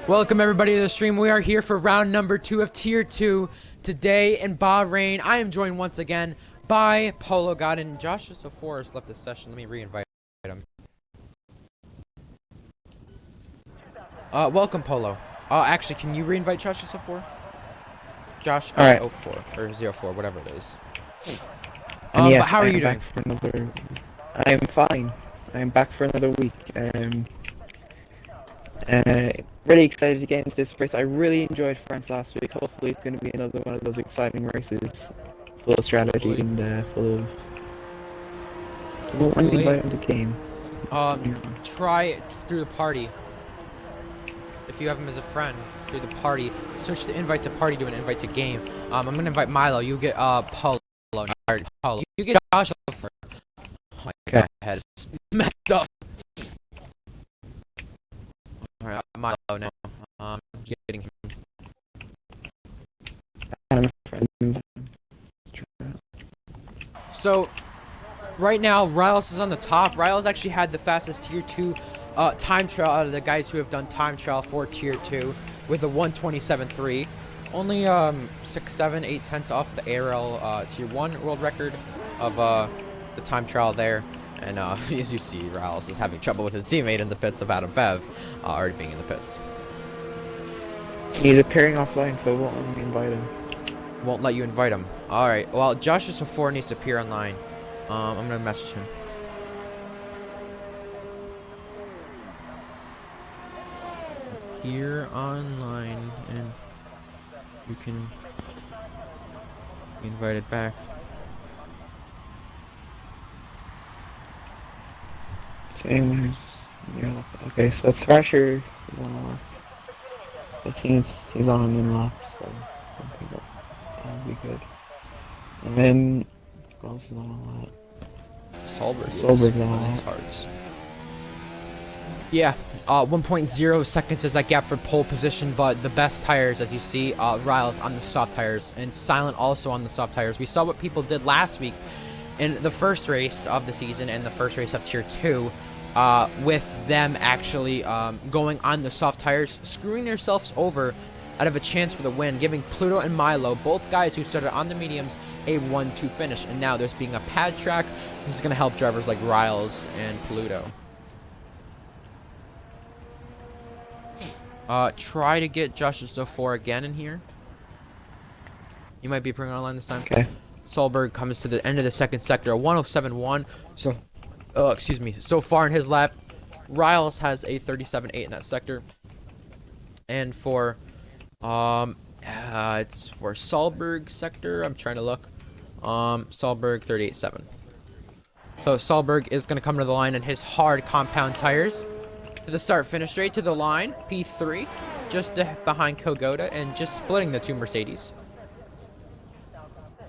Welcome everybody to the stream. We are here for round number 2 of Tier 2 today in Bahrain. I am joined once again by Polo God and Josh Sofor has left the session. Let me re-invite him. Welcome Polo. Actually, can you re-invite Josh Sofor? Josh Alright. 04 or 04, whatever it is. Yes, but how are you doing? I'm fine. I'm back for another week. Really excited to get into this race. I really enjoyed France last week. Hopefully it's going to be another one of those exciting races. Full of strategy and full of... Well, when do you invite on the game? Try it through the party. If you have him as a friend, through the party. Search the invite to party to an invite to game. I'm going to invite Milo. You get Polo. Polo. You get Josh. Oh my head is messed up. Alright, Milo now. Getting him. So, right now, Riles is on the top. Riles actually had the fastest Tier 2 time trial out of the guys who have done time trial for Tier 2 with a 1:27.3. Only 6, 7, 8 tenths off the ARL Tier 1 world record of the time trial there. And as you see, Riles is having trouble with his teammate in the pits of Adam Bev already being in the pits. He's appearing offline, so it won't let me invite him. Won't let you invite him. Alright, well, Josh Sofor needs to appear online. I'm gonna message him. Appear online, and you can be invited back. Okay, so Thrasher is on lap. I think he's on an in lap, so I think that'll be good. And then, who else is on a lap? Solberg on his hearts. Yeah, 1.0 seconds is that gap for pole position, but the best tires, as you see, Riles on the soft tires, and Silent also on the soft tires. We saw what people did last week in the first race of the season and the first race of Tier 2, with them actually going on the soft tires, screwing themselves over out of a chance for the win, giving Pluto and Milo, both guys who started on the mediums, a 1-2 finish. And now there's being a pad track. This is going to help drivers like Riles and Pluto. Try to get Josh Sofor again in here. You might be appearing online this time. Okay. Solberg comes to the end of the second sector, a 107.1. So, excuse me. So far in his lap, Riles has a 37.8 in that sector. And for, it's for Solberg sector. I'm trying to look. Solberg 38.7. So Solberg is going to come to the line in his hard compound tires. To the start finish straight to the line, P3, just behind Kogoda, and just splitting the two Mercedes.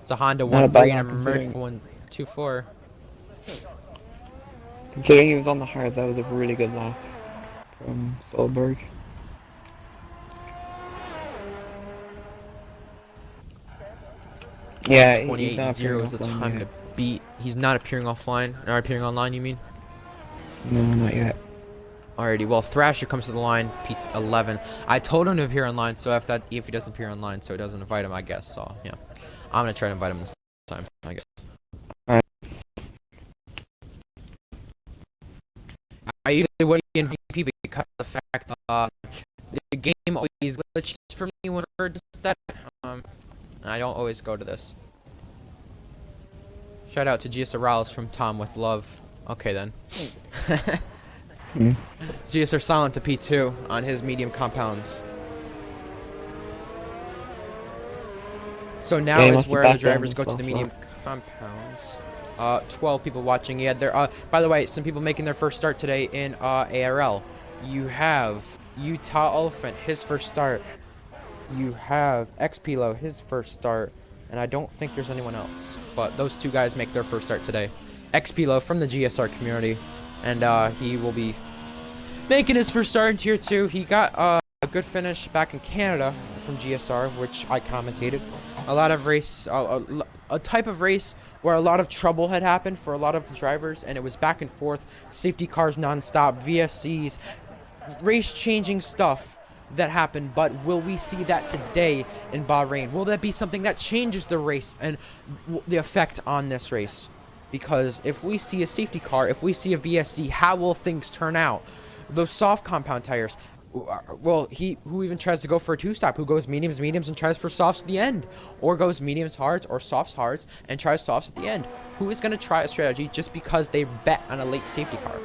It's a Honda 1.3 and a Merc 1.24. Considering he was on the hard, that was a really good lap from Solberg. Yeah, 28.0 is the time to beat. He's not appearing offline. Not appearing online, you mean? No, not yet. Alrighty, well, Thrasher comes to the line, P11. I told him to appear online, so if he doesn't appear online, so he doesn't invite him, I guess. So, yeah. I'm going to try to invite him this time, I guess. Alright. I usually wouldn't get MVP because of the fact the game always glitches for me whenever it does that. And I don't always go to this. Shout out to GSR Riles from Tom with love. Okay, then. GSR Silent to P2 on his medium compounds. So now is where the drivers go to the medium compounds. 12 people watching. Yeah, there. By the way, some people making their first start today in ARL. You have Utah Elephant, his first start. You have XP1, his first start, and I don't think there's anyone else. But those two guys make their first start today. XP1 from the GSR community, and he will be making his first start in Tier 2. He got a good finish back in Canada from GSR, which I commentated. A lot of race, a type of race where a lot of trouble had happened for a lot of drivers, and it was back and forth, safety cars non-stop, VSCs, race-changing stuff that happened, but will we see that today in Bahrain? Will that be something that changes the race and the effect on this race? Because if we see a safety car, if we see a VSC, how will things turn out? Those soft compound tires, well, who even tries to go for a two-stop? Who goes mediums, and tries for softs at the end? Or goes mediums, hards, or softs, hards, and tries softs at the end? Who is going to try a strategy just because they bet on a late safety car?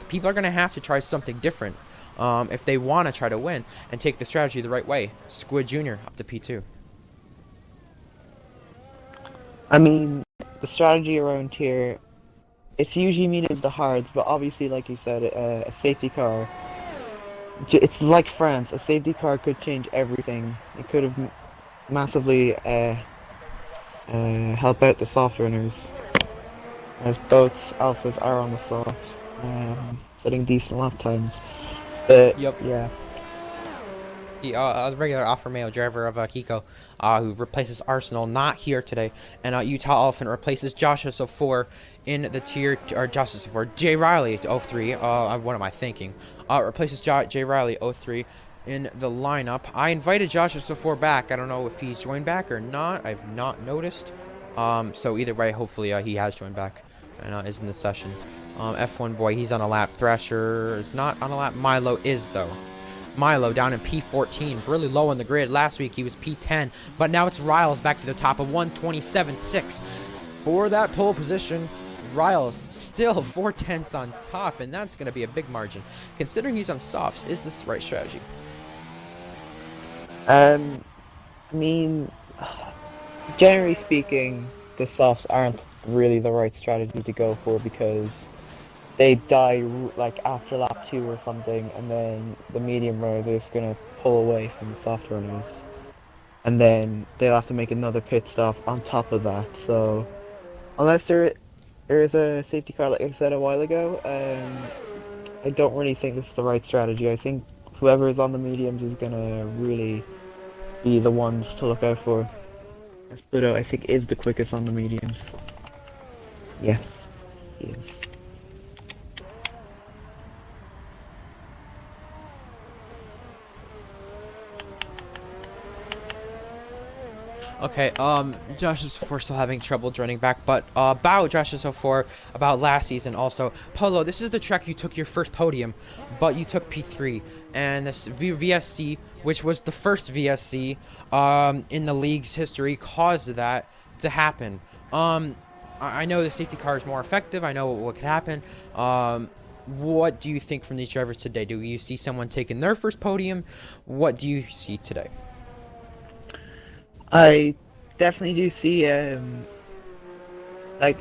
People are going to have to try something different if they want to try to win and take the strategy the right way. Squid Jr. up to P2. I mean, the strategy around here, it's usually mediums to hards, but obviously, like you said, a safety car, it's like France. A safety car could change everything. It could have massively help out the soft runners, as both alphas are on the softs, setting decent lap times. But Yep. yeah. The regular Alfa Romeo driver of Kiko, who replaces Arsenal, not here today, and Utah Elephant replaces Joshua 04 in the tier, or Joshua 04, Jay Riley 03. What am I thinking? Replaces Jay Riley 03 in the lineup. I invited Joshua 04 back. I don't know if he's joined back or not. I've not noticed. So either way, hopefully he has joined back and is in the session. F1 boy, he's on a lap. Thrasher is not on a lap. Milo is though. Milo down in P14, really low on the grid. Last week he was P10, but now it's Riles back to the top of 127.6 for that pole position. Riles still 4/10 on top, and that's going to be a big margin. Considering he's on softs, is this the right strategy? I mean, generally speaking, the softs aren't really the right strategy to go for because they die like after lap 2 or something, and then the medium runners are just gonna pull away from the soft runners, and then they'll have to make another pit stop on top of that. So unless there is a safety car, like I said a while ago, I don't really think this is the right strategy. I think whoever is on the mediums is gonna really be the ones to look out for. Pluto, I think, is the quickest on the mediums. Yes, he is. Okay, Josh is still having trouble joining back, but about Josh is 04, about last season also. Polo, this is the track you took your first podium, but you took P3, and this VSC, which was the first VSC in the league's history, caused that to happen. I know the safety car is more effective, I know what could happen. What do you think from these drivers today? Do you see someone taking their first podium? What do you see today? I definitely do see, like,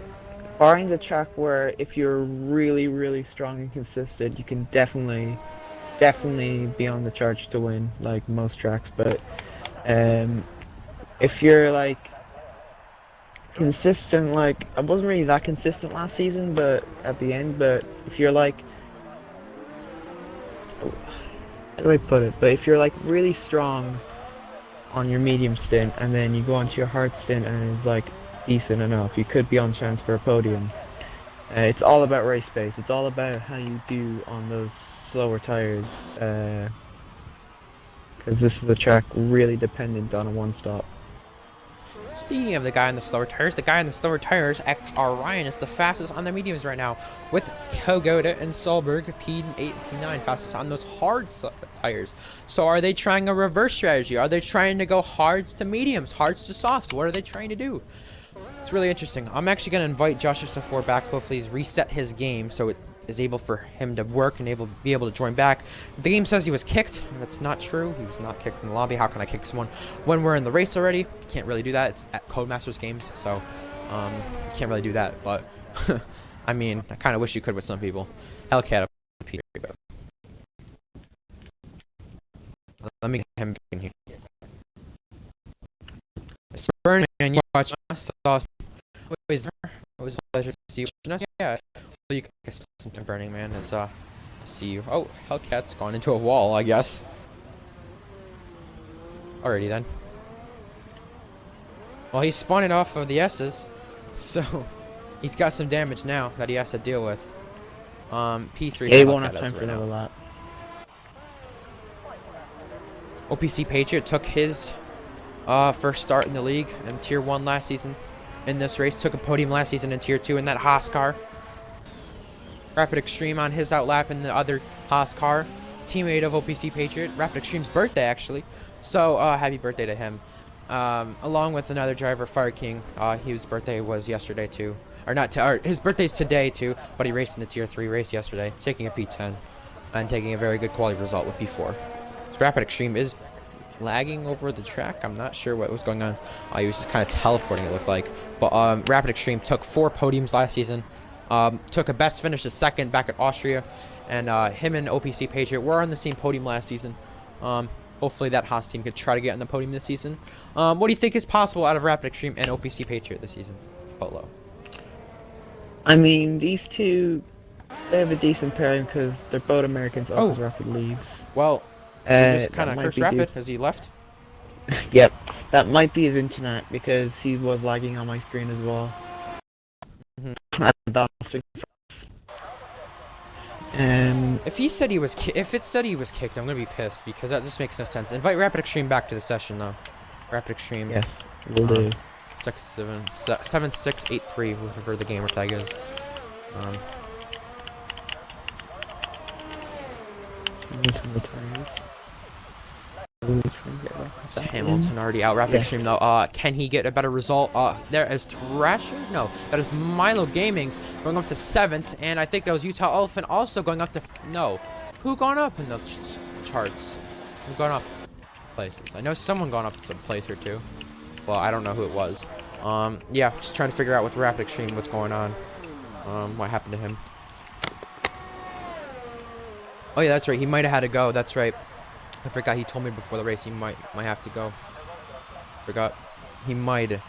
Bahrain's a track where if you're really, really strong and consistent, you can definitely be on the charge to win, like most tracks. But if you're like consistent, like I wasn't really that consistent last season, but at the end, but if you're like, how do I put it? But if you're like really strong on your medium stint, and then you go onto your hard stint and it's like decent enough, you could be on chance for a podium. It's all about race pace. It's all about how you do on those slower tires, because this is a track really dependent on a one stop. Speaking of the guy in the slower tires, XR Ryan is the fastest on the mediums right now, with Kogoda and Solberg P8 and P9 fastest on those hard tires. So are they trying a reverse strategy? Are they trying to go hards to mediums, hards to softs? What are they trying to do? It's really interesting. I'm actually going to invite Joshua 04 back. Hopefully he's reset his game so it is able for him to work and be able to join back. The game says he was kicked. That's not true. He was not kicked from the lobby. How can I kick someone when we're in the race already? You can't really do that. It's at Codemasters games, so you can't really do that. But I mean, I kind of wish you could with some people. Hellcat. Let me get him in here. Burn, man, you watch us. It was a pleasure to see you. Yeah, you can get something burning, man. Is see you. Oh, Hellcat's gone into a wall, I guess. Alrighty then. Well, he's spawning off of the S's, so he's got some damage now that he has to deal with. P3. Yeah, he won't have time for another lap. OPC Patriot took his first start in the league in Tier 1 last season. In this race, took a podium last season in Tier 2 in that Haas car. Rapid Extreme on his outlap in the other Haas car. Teammate of OPC Patriot. Rapid Extreme's birthday, actually. So, happy birthday to him. Along with another driver, Fire King. His birthday was yesterday, too. His birthday's today, too, but he raced in the Tier 3 race yesterday, taking a P10 and taking a very good quality result with P4. So Rapid Extreme is lagging over the track. I'm not sure what was going on. He was just kind of teleporting, it looked like. But Rapid Extreme took 4 podiums last season. Took a best finish, a second back at Austria. And him and OPC Patriot were on the same podium last season. Hopefully that Haas team could try to get on the podium this season. What do you think is possible out of Rapid Extreme and OPC Patriot this season, Polo? I mean, these two, they have a decent pairing because they're both Americans off as Rapid leaves. Well, just kind of cursed Rapid as he left. Yep, that might be his internet because he was lagging on my screen as well. If it said he was kicked, I'm gonna be pissed because that just makes no sense. Invite Rapid Extreme back to the session though. Rapid Extreme. Yes, we'll do. 7683, whoever the gamer tag is. It's Hamilton already out. Rapid Extreme though. Can he get a better result? There is Thrasher. No, that is Milo Gaming going up to 7th, and I think that was Utah Elephant also going up to Who gone up in the charts? Who gone up places? I know someone gone up to place or two. Well, I don't know who it was. Yeah, just trying to figure out with Rapid Extreme what's going on. What happened to him? Oh yeah, that's right. He might have had to go. That's right. I forgot he told me before the race he might have to go. Forgot. He might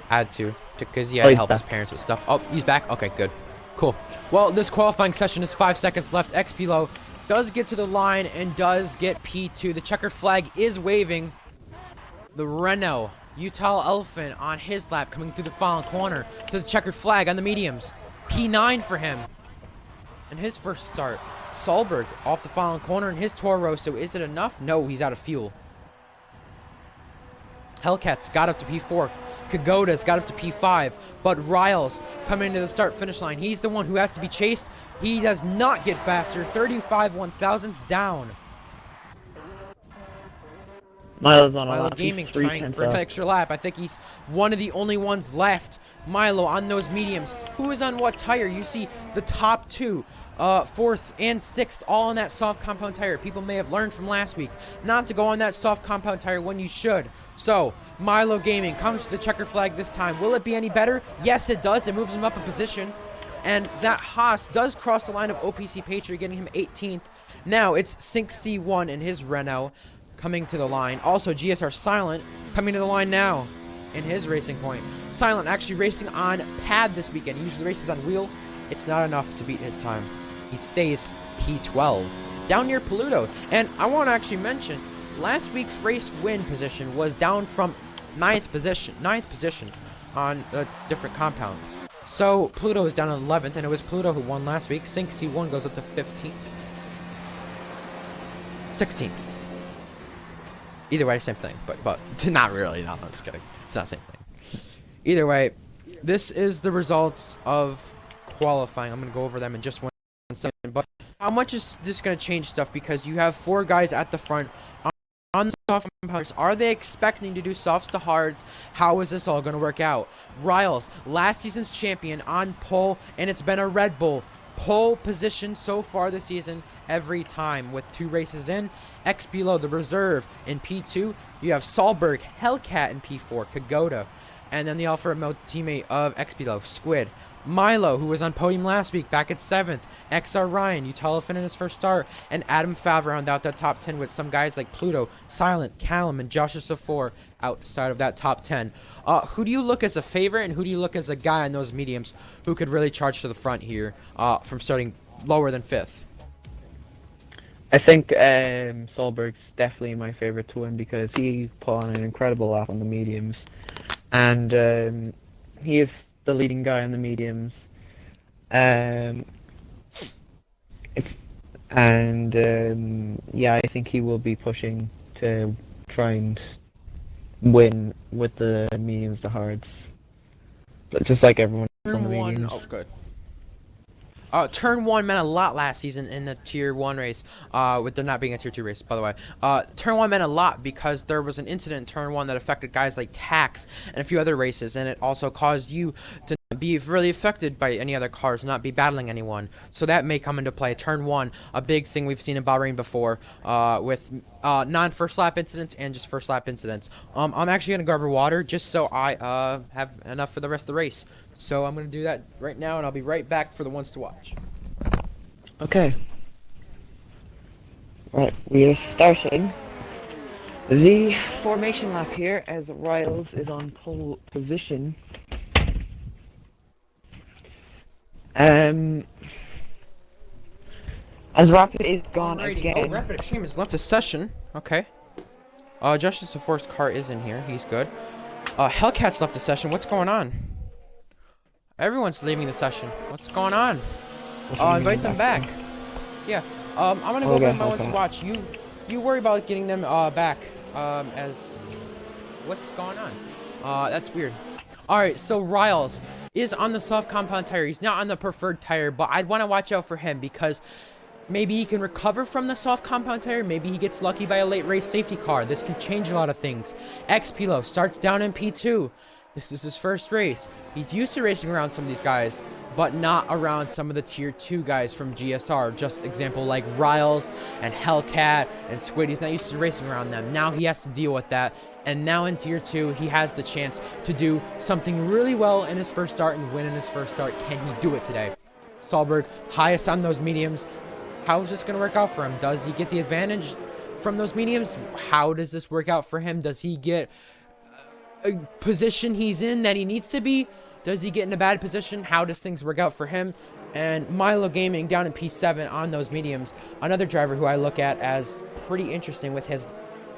had to because he had to help his parents with stuff. Oh, he's back. Okay, good. Cool. Well, this qualifying session is 5 seconds left. XB does get to the line and does get P2. The checkered flag is waving. The Renault Utah Elephant on his lap coming through the final corner to the checkered flag on the mediums. P9 for him. And his first start. Solberg off the final corner in his Toro. So is it enough? No, he's out of fuel. Hellcats got up to P4. Kagoda's got up to P5. But Riles coming into the start-finish line. He's the one who has to be chased. He does not get faster. 35 1,000ths down. Milo Gaming trying for an extra lap. I think he's one of the only ones left. Milo on those mediums. Who is on what tire? You see the top two, 4th and 6th, all on that soft compound tire. People may have learned from last week not to go on that soft compound tire when you should. So Milo Gaming comes to the checker flag this time. Will it be any better? Yes, it does. It moves him up a position. And that Haas does cross the line of OPC Patriot, getting him 18th. Now it's Sync C1 in his Renault coming to the line. Also, GSR Silent coming to the line now in his racing point. Silent actually racing on pad this weekend. He usually races on wheel. It's not enough to beat his time. He stays P12 down near Paludo. And I want to actually mention last week's race win position was down from 9th position on different compounds. So Pluto is down on 11th, and it was Pluto who won last week. Sync C1 goes up to 15th. 16th. Either way, same thing, but not really. No, I'm just kidding. It's not the same thing. Either way, this is the results of qualifying. I'm going to go over them in just one second. But how much is this going to change stuff? Because you have 4 guys at the front on the soft compounds. Are they expecting to do softs to hards? How is this all going to work out? Riles, last season's champion on pole, and it's been a Red Bull pole position so far this season every time with 2 races in. XB the reserve in P2. You have Solberg, Hellcat in P4, Kagoda, and then the Alpha Remote teammate of XB Squid. Milo, who was on podium last week, back at 7th. XR Ryan, Utah Elephant in his first start, and Adam Favre round out that top 10 with some guys like Pluto, Silent, Callum, and Joshua Safor outside of that top 10. Who do you look as a favorite, and who do you look as a guy on those mediums who could really charge to the front here from starting lower than 5th? I think Solberg's definitely my favorite to win because he put on an incredible lap on the mediums, and he is the leading guy on the mediums. Yeah, I think he will be pushing to try and win with the mediums, the hards. But just like everyone else on the Turn one. mediums. Oh, good. Turn 1 meant a lot last season in the Tier 1 race, with there not being a Tier 2 race, by the way. Turn 1 meant a lot because there was an incident in Turn 1 that affected guys like Tax and a few other races, and it also caused you to be really affected by any other cars, not be battling anyone. So that may come into play. Turn 1, a big thing we've seen in Bahrain before, with non-first lap incidents and just first lap incidents. I'm actually going to grab her water just so I have enough for the rest of the race. So I'm going to do that right now, and I'll be right back for the ones to watch. Okay. Right, we are starting the formation lap here as Riles is on pole position. As Rapid is gone again. Oh, Rapid Extreme has left the session. Okay. Justice of Force car is in here. He's good. Hellcat's left the session. What's going on? Everyone's leaving the session. What's going on? Invite them back. Yeah. I'm gonna go over my ones to watch. You worry about getting them back. As what's going on? That's weird. All right. So Riles is on the soft compound tire. He's not on the preferred tire, but I'd want to watch out for him because maybe he can recover from the soft compound tire. Maybe he gets lucky by a late race safety car. This can change a lot of things. Xpilo starts down in P2. This is his first race. He's used to racing around some of these guys, but not around some of the Tier 2 guys from GSR. Just example like Riles and Hellcat and Squid. He's not used to racing around them. Now he has to deal with that. And now in Tier 2, he has the chance to do something really well in his first start and win in his first start. Can he do it today? Solberg, highest on those mediums. How is this going to work out for him? Does he get the advantage from those mediums? How does this work out for him? Does he get a position he's in that he needs to be? Does he get in a bad position? How does things work out for him? And Milo Gaming down in P7 on those mediums. Another driver who I look at as pretty interesting with his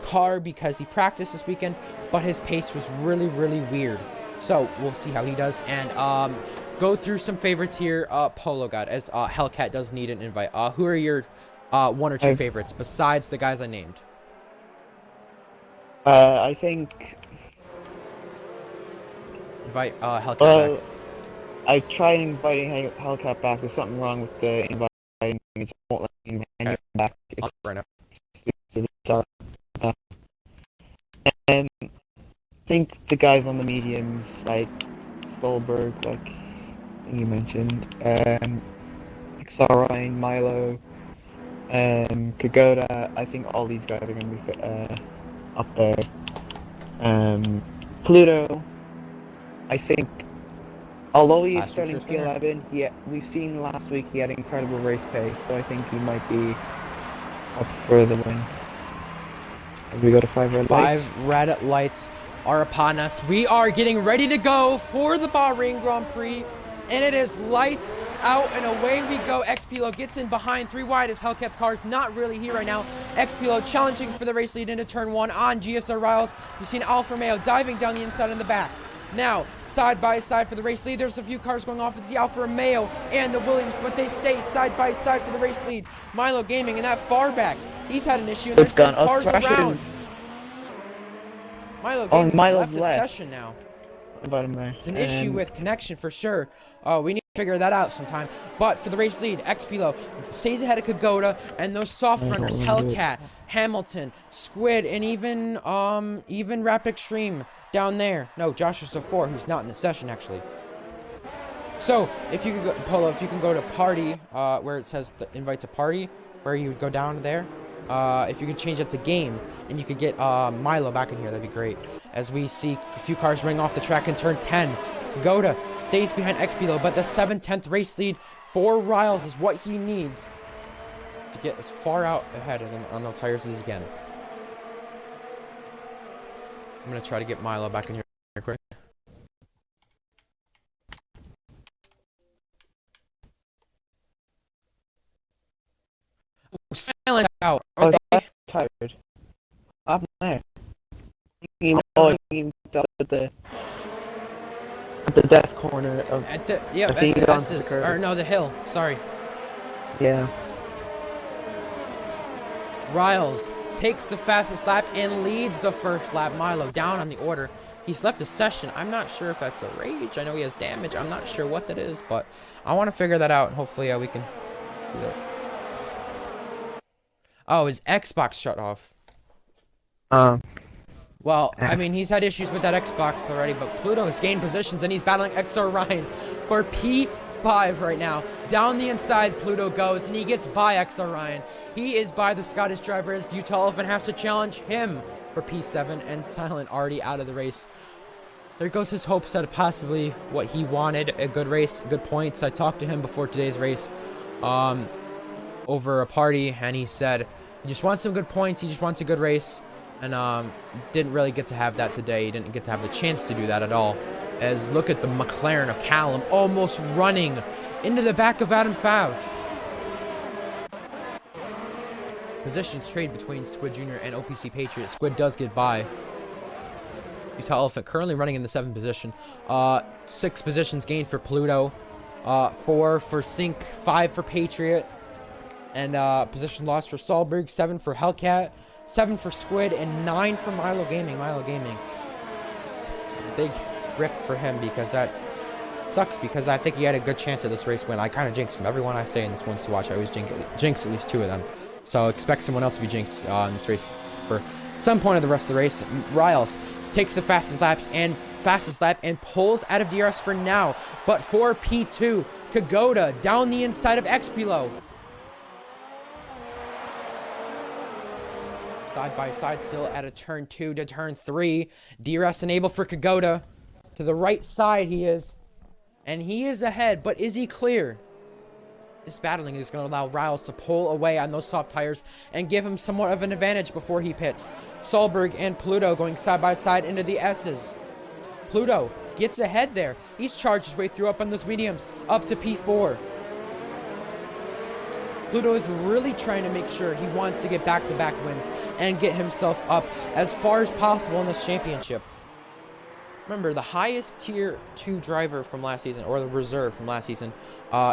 car because he practiced this weekend, but his pace was really, really weird. So we'll see how he does. And go through some favorites here. Polo God, as Hellcat does need an invite. Who are your one or two favorites besides the guys I named? I think invite Hellcat back. I tried inviting Hellcat back. There's something wrong with the inviting. It won't let me invite him back. Right now. And I think the guys on the mediums, like Stolberg, like you mentioned, Xarine, Milo, Kagoda, I think all these guys are going to be up there. Pluto, I think, although he's starting P11, we've seen last week he had incredible race pace, so I think he might be up for the win. As we go to 5 red lights. 5 red lights are upon us. We are getting ready to go for the Bahrain Grand Prix. And it is lights out and away we go. Xpilo gets in behind 3 wide as Hellcat's car is not really here right now. Xpilo challenging for the race lead into turn 1 on GSR Riles. You've seen Alfa Romeo diving down the inside and the back. Now, side by side for the race lead. There's a few cars going off. It's the Alfa Romeo and the Williams, but they stay side by side for the race lead. Milo Gaming in that far back. He's had an issue and there's no cars around. Milo Gaming's left the session now. It's an issue with connection for sure. We need to figure that out sometime. But for the race lead, Xpilo stays ahead of Kagoda and those soft runners, Hellcat, Hamilton, Squid, and even Rapid Extreme down there. No, Joshua Safor, who's not in the session actually. So if you could go, Polo, if you can go to party, where it says the invite to party, where you would go down there. If you could change that to game, and you could get Milo back in here, that'd be great. As we see a few cars ring off the track in turn 10. Kagoda stays behind Xpilo, but the 7/10 race lead for Riles is what he needs to get as far out ahead on those tires as he can. I'm going to try to get Milo back in here quick. Silent out. Oh, that's tired. Up there. At the death corner of. At the at the S's, or no, the hill. Sorry. Yeah. Riles takes the fastest lap and leads the first lap. Milo down on the order. He's left a session. I'm not sure if that's a rage. I know he has damage. I'm not sure what that is, but I want to figure that out. Hopefully we can do it. Oh, his Xbox shut off. Well, I mean, he's had issues with that Xbox already, but Pluto has gained positions, and he's battling XR Ryan for P5 right now. Down the inside, Pluto goes, and he gets by XR Ryan. He is by the Scottish driver, as Utah Elephant has to challenge him for P7, and Silent already out of the race. There goes his hopes at possibly what he wanted, a good race, good points. I talked to him before today's race over a party, and he said he just wants some good points, he just wants a good race. And didn't really get to have that today. He didn't get to have the chance to do that at all. As look at the McLaren of Callum almost running into the back of Adam Fav. Positions trade between Squid Jr. and OPC Patriot. Squid does get by. Utah Elephant currently running in the 7th position. 6 positions gained for Pluto. 4 for Sync, 5 for Patriot. And position lost for Solberg, 7 for Hellcat. 7 for Squid, and 9 for Milo Gaming. It's a big rip for him because that sucks, because I think he had a good chance at this race win. I kind of jinxed him. Everyone I say in this one's to watch, I always jinx at least 2 of them. So expect someone else to be jinxed in this race for some point of the rest of the race. Riles takes the fastest lap and pulls out of DRS for now. But for P2, Kagoda down the inside of XB1. Side by side still at a turn 2 to turn 3. DRS enabled for Kagoda. To the right side he is. And he is ahead, but is he clear? This battling is going to allow Riles to pull away on those soft tires and give him somewhat of an advantage before he pits. Solberg and Pluto going side by side into the S's. Pluto gets ahead there. He's charged his way through up on those mediums, up to P4. Pluto is really trying to make sure he wants to get back-to-back wins and get himself up as far as possible in this championship. Remember, the highest tier 2 driver from last season, or the reserve from last season,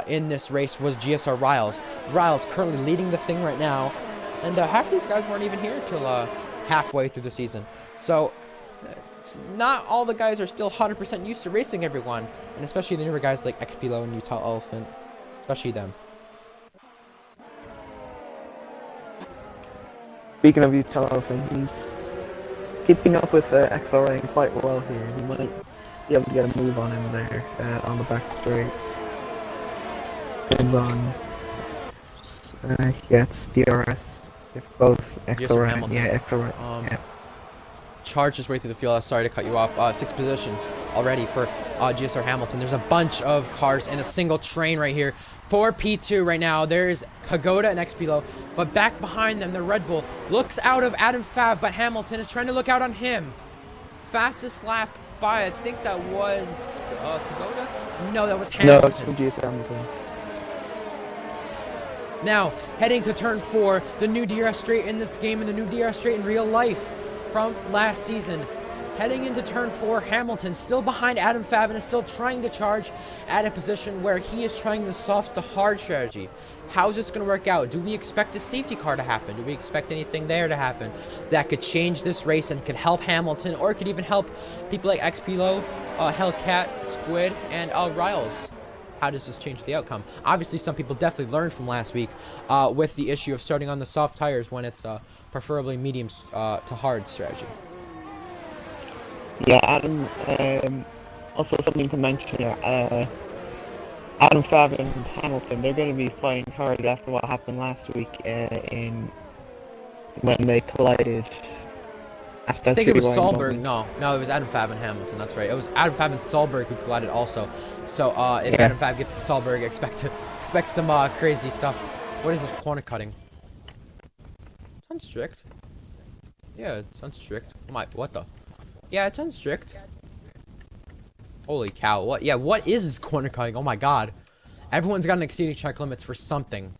in this race was GSR Riles. Riles currently leading the thing right now, and half these guys weren't even here till halfway through the season. So, not all the guys are still 100% used to racing everyone, and especially the newer guys like XB1 and Utah Elephant, especially them. Speaking of Utah Elephant, he's keeping up with XRA quite well here. He might be able to get a move on him there on the back straight. Depends on, yeah, it's DRS. If both XRA, yeah, XRA, yeah. Charged his way through the field. Sorry to cut you off. 6 positions already for GSR Hamilton. There's a bunch of cars and a single train right here. For P2 right now, there's Kagoda and XB1, but back behind them, the Red Bull looks out of Adam Fav, but Hamilton is trying to look out on him. Fastest lap by, I think that was Kagoda? No, that was Hamilton. No, it's from GSR Hamilton. Now, heading to turn 4, the new DRS straight in this game and the new DRS straight in real life from last season. Heading into turn 4, Hamilton still behind Adam Fav and is still trying to charge at a position where he is trying the soft to hard strategy. How is this going to work out? Do we expect a safety car to happen? Do we expect anything there to happen that could change this race and could help Hamilton, or could even help people like XP-Lo, Hellcat, Squid, and Riles? How does this change the outcome? Obviously, some people definitely learned from last week with the issue of starting on the soft tires when it's preferably medium to hard strategy. Yeah, Adam, also something to mention here, Adam Fav and Hamilton, they're going to be fighting hard after what happened last week when they collided. I think it was Solberg. No, it was Adam Fav and Hamilton. That's right. It was Adam Fav and Solberg who collided also. So if Adam Fav gets to Solberg, expect some crazy stuff. What is this corner cutting? It's unstrict. Yeah, it's unstrict. What the? Yeah, it's unstrict. Holy cow! What? Yeah, what is this corner cutting? Oh my god! Everyone's got an exceeding check limits for something.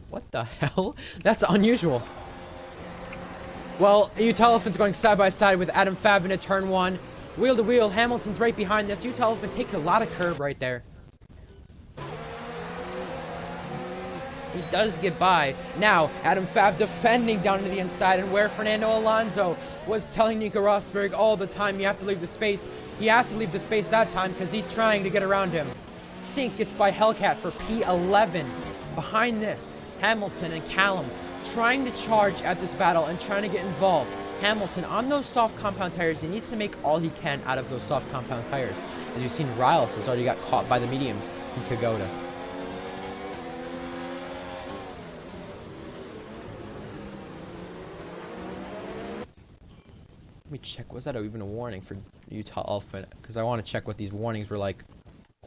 What the hell? That's unusual. Well, Utah Elephant's going side by side with Adam Fav into turn 1. Wheel to wheel, Hamilton's right behind this. Utah Elephant takes a lot of curb right there. He does get by. Now, Adam Fav defending down to the inside, and where Fernando Alonso was telling Nico Rosberg all the time, you have to leave the space. He has to leave the space that time because he's trying to get around him. Sink gets by Hellcat for P11. Behind this, Hamilton and Callum trying to charge at this battle and trying to get involved. Hamilton on those soft compound tires, he needs to make all he can out of those soft compound tires. As you've seen, Riles has already got caught by the mediums from Kagoda. Let me check, was that even a warning for Utah Alpha? Because I want to check what these warnings were like.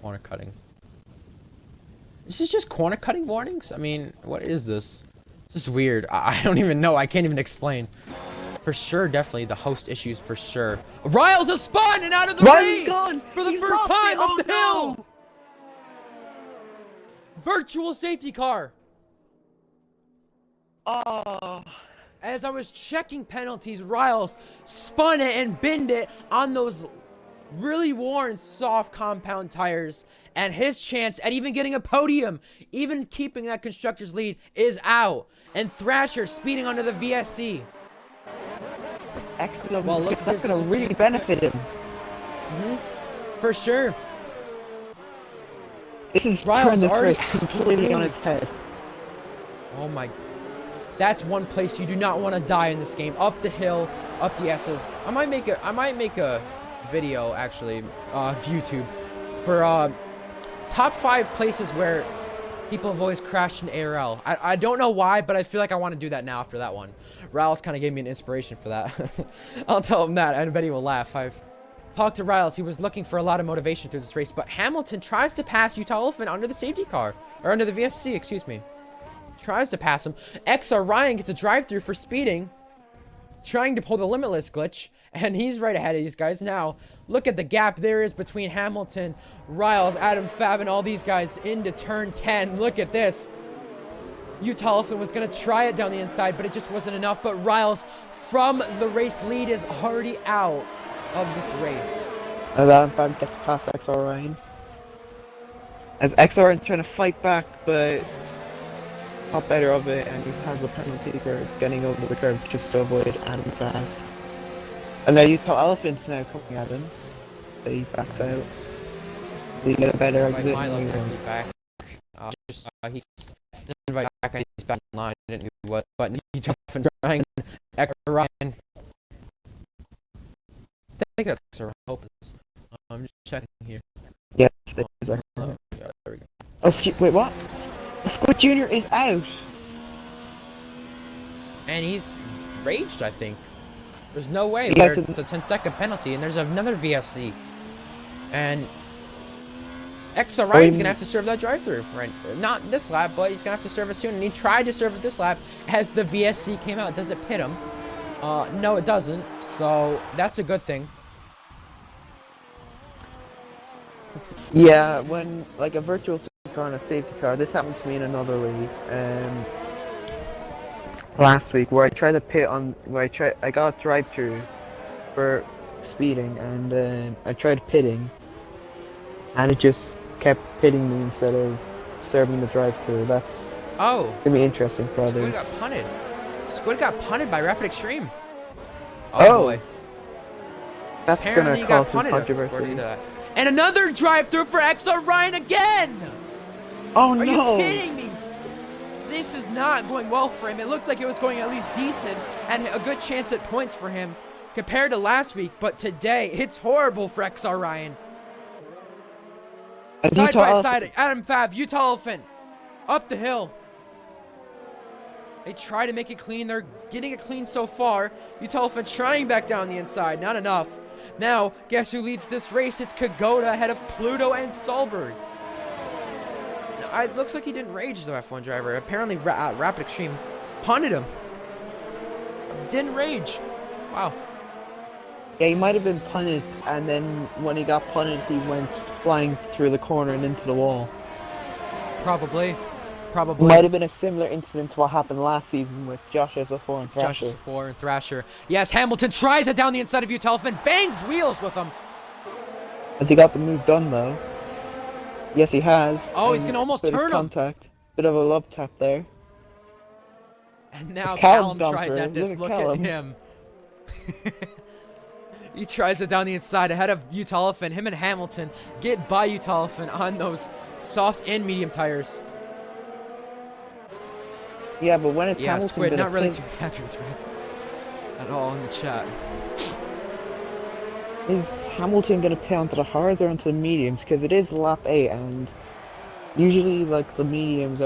Corner cutting. This is just corner cutting warnings? I mean, what is this? This is weird. I don't even know. I can't even explain. For sure, definitely the host issues for sure. Riles has spun and out of the race for the first time up the hill. Virtual safety car. Oh. As I was checking penalties, Riles spun it and binned it on those really worn soft compound tires, and his chance at even getting a podium, even keeping that constructor's lead, is out. And Thrasher speeding onto the VSC. Excellent. Well, look, that's gonna really benefit him. For sure. This is Riles already completely on its head. Oh my. That's one place you do not want to die in this game. Up the hill, up the S's. I might make a video actually of YouTube for top 5 places where people have always crashed in ARL. I don't know why, but I feel like I want to do that now after that one. Riles kind of gave me an inspiration for that. I'll tell him that. I bet he will laugh. I've talked to Riles. He was looking for a lot of motivation through this race, but Hamilton tries to pass Utah Elephant under the safety car, or under the VSC, excuse me. Tries to pass him. XR Ryan gets a drive-through for speeding, trying to pull the limitless glitch, and he's right ahead of these guys. Now, look at the gap there is between Hamilton, Riles, Adam Fab, and all these guys into turn 10. Look at this. Utah Elephant was going to try it down the inside, but it just wasn't enough. But Riles, from the race lead, is already out of this race. As Adam Fab gets past XR Ryan. As XR Ryan's trying to fight back, but not better of it, and he has a penalty for getting over the curve just to avoid Adam Fab. And now Utah Elephant's now coming at him. So he backs out. So you get a better exit. Back. He's invite back and he's back in line. I didn't know what, but Utah Elephant trying XR Ryan. I think that's XR Hope is. I'm just checking here. Yes, it is. Yeah, there we go. Oh, wait, what? Squid Jr. is out! And he's raged, I think. There's no way where it's a 10-second penalty, and there's another VFC. And XR Ryan's gonna have to serve that drive-through, right? Not this lap, but he's gonna have to serve it soon. And he tried to serve it this lap as the VSC came out. Does it pit him? No, it doesn't. So that's a good thing. Yeah, when like a virtual car and a safety car, this happened to me in another league. Last week, where I tried to pit on, I got a drive-through for speeding, and I tried pitting, and it just kept pitting me instead of serving the drive-through. That's gonna be interesting for others. Squid got punted. Squid got punted by Rapid Extreme. Oh boy. That's Apparently gonna cause some according controversy. to that. And another drive-through for XR Ryan again! Oh Are no! you kidding me? This is not going well for him. It looked like it was going at least decent and a good chance at points for him compared to last week, but today it's horrible for XR Ryan. Side by side, Adam Fab, Utah Elephant, up the hill. They try to make it clean. They're getting it clean so far. Utah Elephant trying back down the inside. Not enough. Now, guess who leads this race? It's Kagoda ahead of Pluto and Solberg. It looks like he didn't rage, though, F1 driver. Apparently, Rapid Extreme punted him. Didn't rage. Wow. Yeah, he might have been punted, and then when he got punted, he went flying through the corner and into the wall. Probably. Might have been a similar incident to what happened last season with Josh S04 and Thrasher. Josh S04 and Thrasher. Yes, Hamilton tries it down the inside of Utah Elephant. Bangs wheels with him. Has he got the move done, though? Yes, he has. Oh, he's going to almost turn him. Contact. Bit of a love tap there. And now Callum Callum tries jumper. at this. Look Look at at him. He tries it down the inside ahead of Utolphin. Him and Hamilton get by Utolphin on those soft and medium tires. Yeah, but when it's Yeah, Hamilton Squid gonna not really pin- too happy with Rip at all in the chat. Is Hamilton gonna pay onto the hards or onto the mediums? Because it is lap 8, and usually like the mediums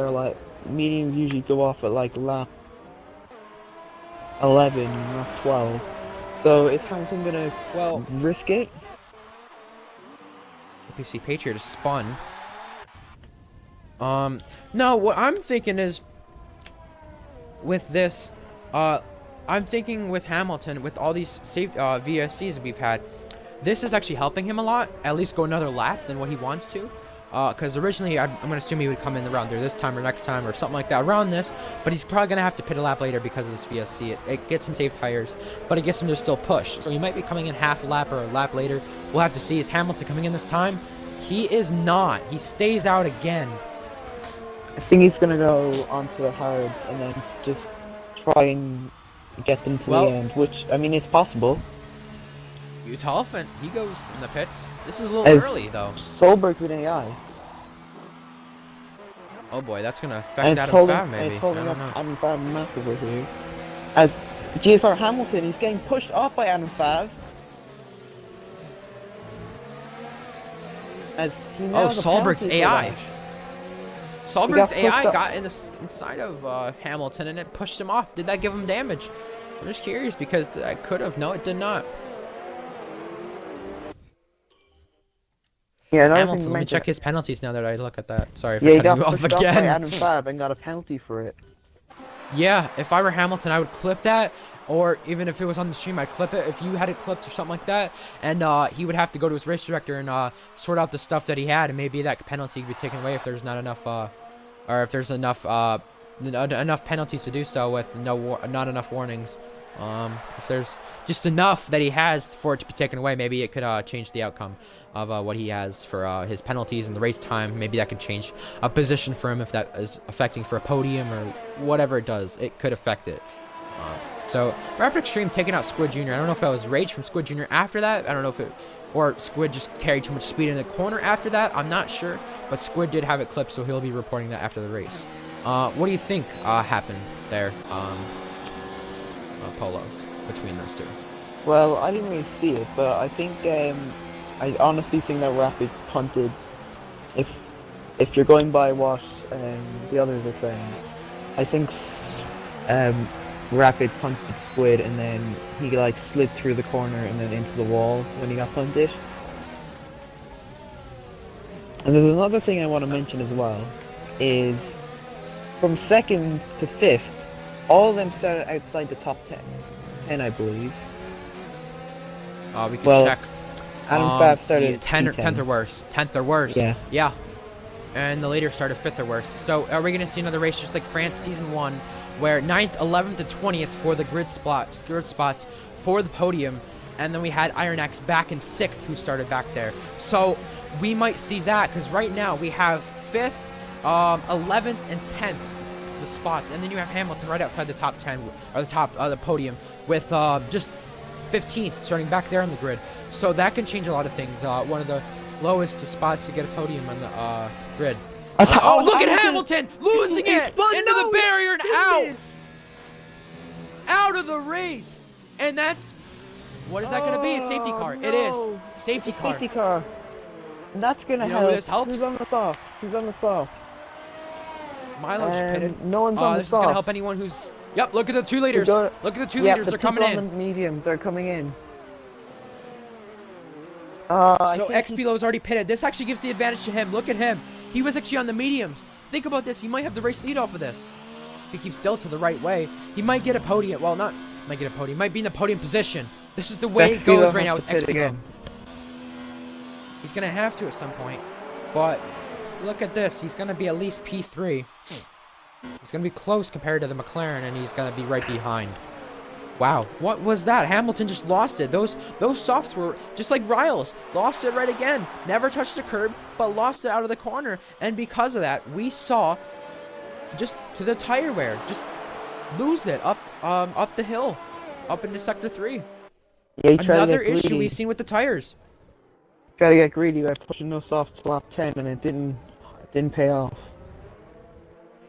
usually go off at like lap 11, lap 12. So is Hamilton gonna risk it? PC Patriot is spun. No, what I'm thinking is with this, I'm thinking with Hamilton, with all these safe VSCs that we've had, this is actually helping him a lot. At least go another lap than what he wants to. Because originally I'm going to assume he would come in around there this time or next time or something like that around this, but he's probably going to have to pit a lap later because of this VSC. It gets him safe tires, but it gets him to still push. So he might be coming in half a lap or a lap later. We'll have to see. Is Hamilton coming in this time? He is not. He stays out again. I think he's gonna go onto the hards and then just try and get them to the end, which, I mean, it's possible. Utolphin, he goes in the pits. This is a little early, though. Solberg's with AI. Oh boy, that's gonna affect Adam Fav, maybe. It's holding I up don't know. Adam Fav massively here. As GSR Hamilton, he's getting pushed off by Adam Fav. As he now has a Solberg's penalty for AI. that. Solberg's got AI pushed got in the inside of Hamilton and it pushed him off. Did that give him damage? I'm just curious because I could have. No, it did not. Yeah, Hamilton, let me check his penalties now that I look at that. Sorry if yeah, I he cut got you off pushed off by again. Adam Fav and got a penalty for it. Yeah, if I were Hamilton, I would clip that, or even if it was on the stream, I'd clip it. If you had it clipped or something like that, and he would have to go to his race director and sort out the stuff that he had, and maybe that penalty would be taken away if there's not enough, or if there's enough penalties to do so with not enough warnings. If there's just enough that he has for it to be taken away, maybe it could change the outcome of what he has for his penalties and the race time. Maybe that could change a position for him if that is affecting for a podium or whatever it does. It could affect it. So Rapid Extreme taking out Squid Jr. I don't know if that was rage from Squid Jr. after that. I don't know if it or Squid just carried too much speed in the corner after that. I'm not sure, but Squid did have it clipped, so he'll be reporting that after the race. What do you think happened there? Polo between those two. Well, I didn't really see it, but I think I honestly think that Rapid punted. If you're going by what the others are saying, I think Rapid punted Squid and then he like slid through the corner and then into the wall when he got punted. And there's another thing I want to mention as well, is from 2nd to 5th, all of them started outside the top 10 I believe. We can check. Adam Fav started 10th or worse. 10th or worse. Yeah. And the leader started 5th or worse. So are we going to see another race just like France Season 1, where 9th, 11th, and 20th for the grid spots for the podium, and then we had Iron X back in 6th who started back there. So we might see that, because right now we have 5th, 11th, and 10th the spots, and then you have Hamilton right outside the top 10 or the top the podium with just 15th starting back there on the grid. So that can change a lot of things. One of the lowest spots to get a podium on the grid. Oh, look at Hamilton losing it into the barrier and out of the race, and that's what is that going to be? A safety car. No. It is safety car. Safety car. And that's going to help. Who this helps? Who's on the soft? Who's on the soft? Milo's pitted. No one's on the this soft. is going to help anyone who's... Yep, look at the 2 leaders. Look at the 2 leaders. They're coming in. The mediums, they're coming in. So XBLO's already pitted. This actually gives the advantage to him. Look at him. He was actually on the mediums. Think about this. He might have the race lead off of this. If he keeps Delta the right way, he might get a podium. Well, not might get a podium. Might be in the podium position. This is the way it goes right now with XBLO. He's going to have to at some point. But look at this. He's going to be at least P3. He's going to be close compared to the McLaren, and he's going to be right behind. Wow, what was that? Hamilton just lost it. Those softs were just like Riles. Lost it right again. Never touched the curb, but lost it out of the corner. And because of that, we saw just to the tire wear. Just lose it up the hill, up into sector 3. Yeah, he tried Another to get issue greedy. we've seen with the tires. Tried to get greedy by pushing us off to lap 10, and it didn't pay off.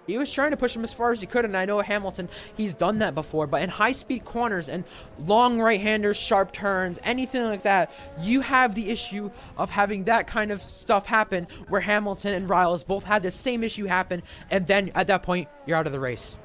He was trying to push him as far as he could, and I know Hamilton, he's done that before, but in high-speed corners and long right-handers, sharp turns, anything like that, you have the issue of having that kind of stuff happen where Hamilton and Riles both had the same issue happen, and then at that point, you're out of the race.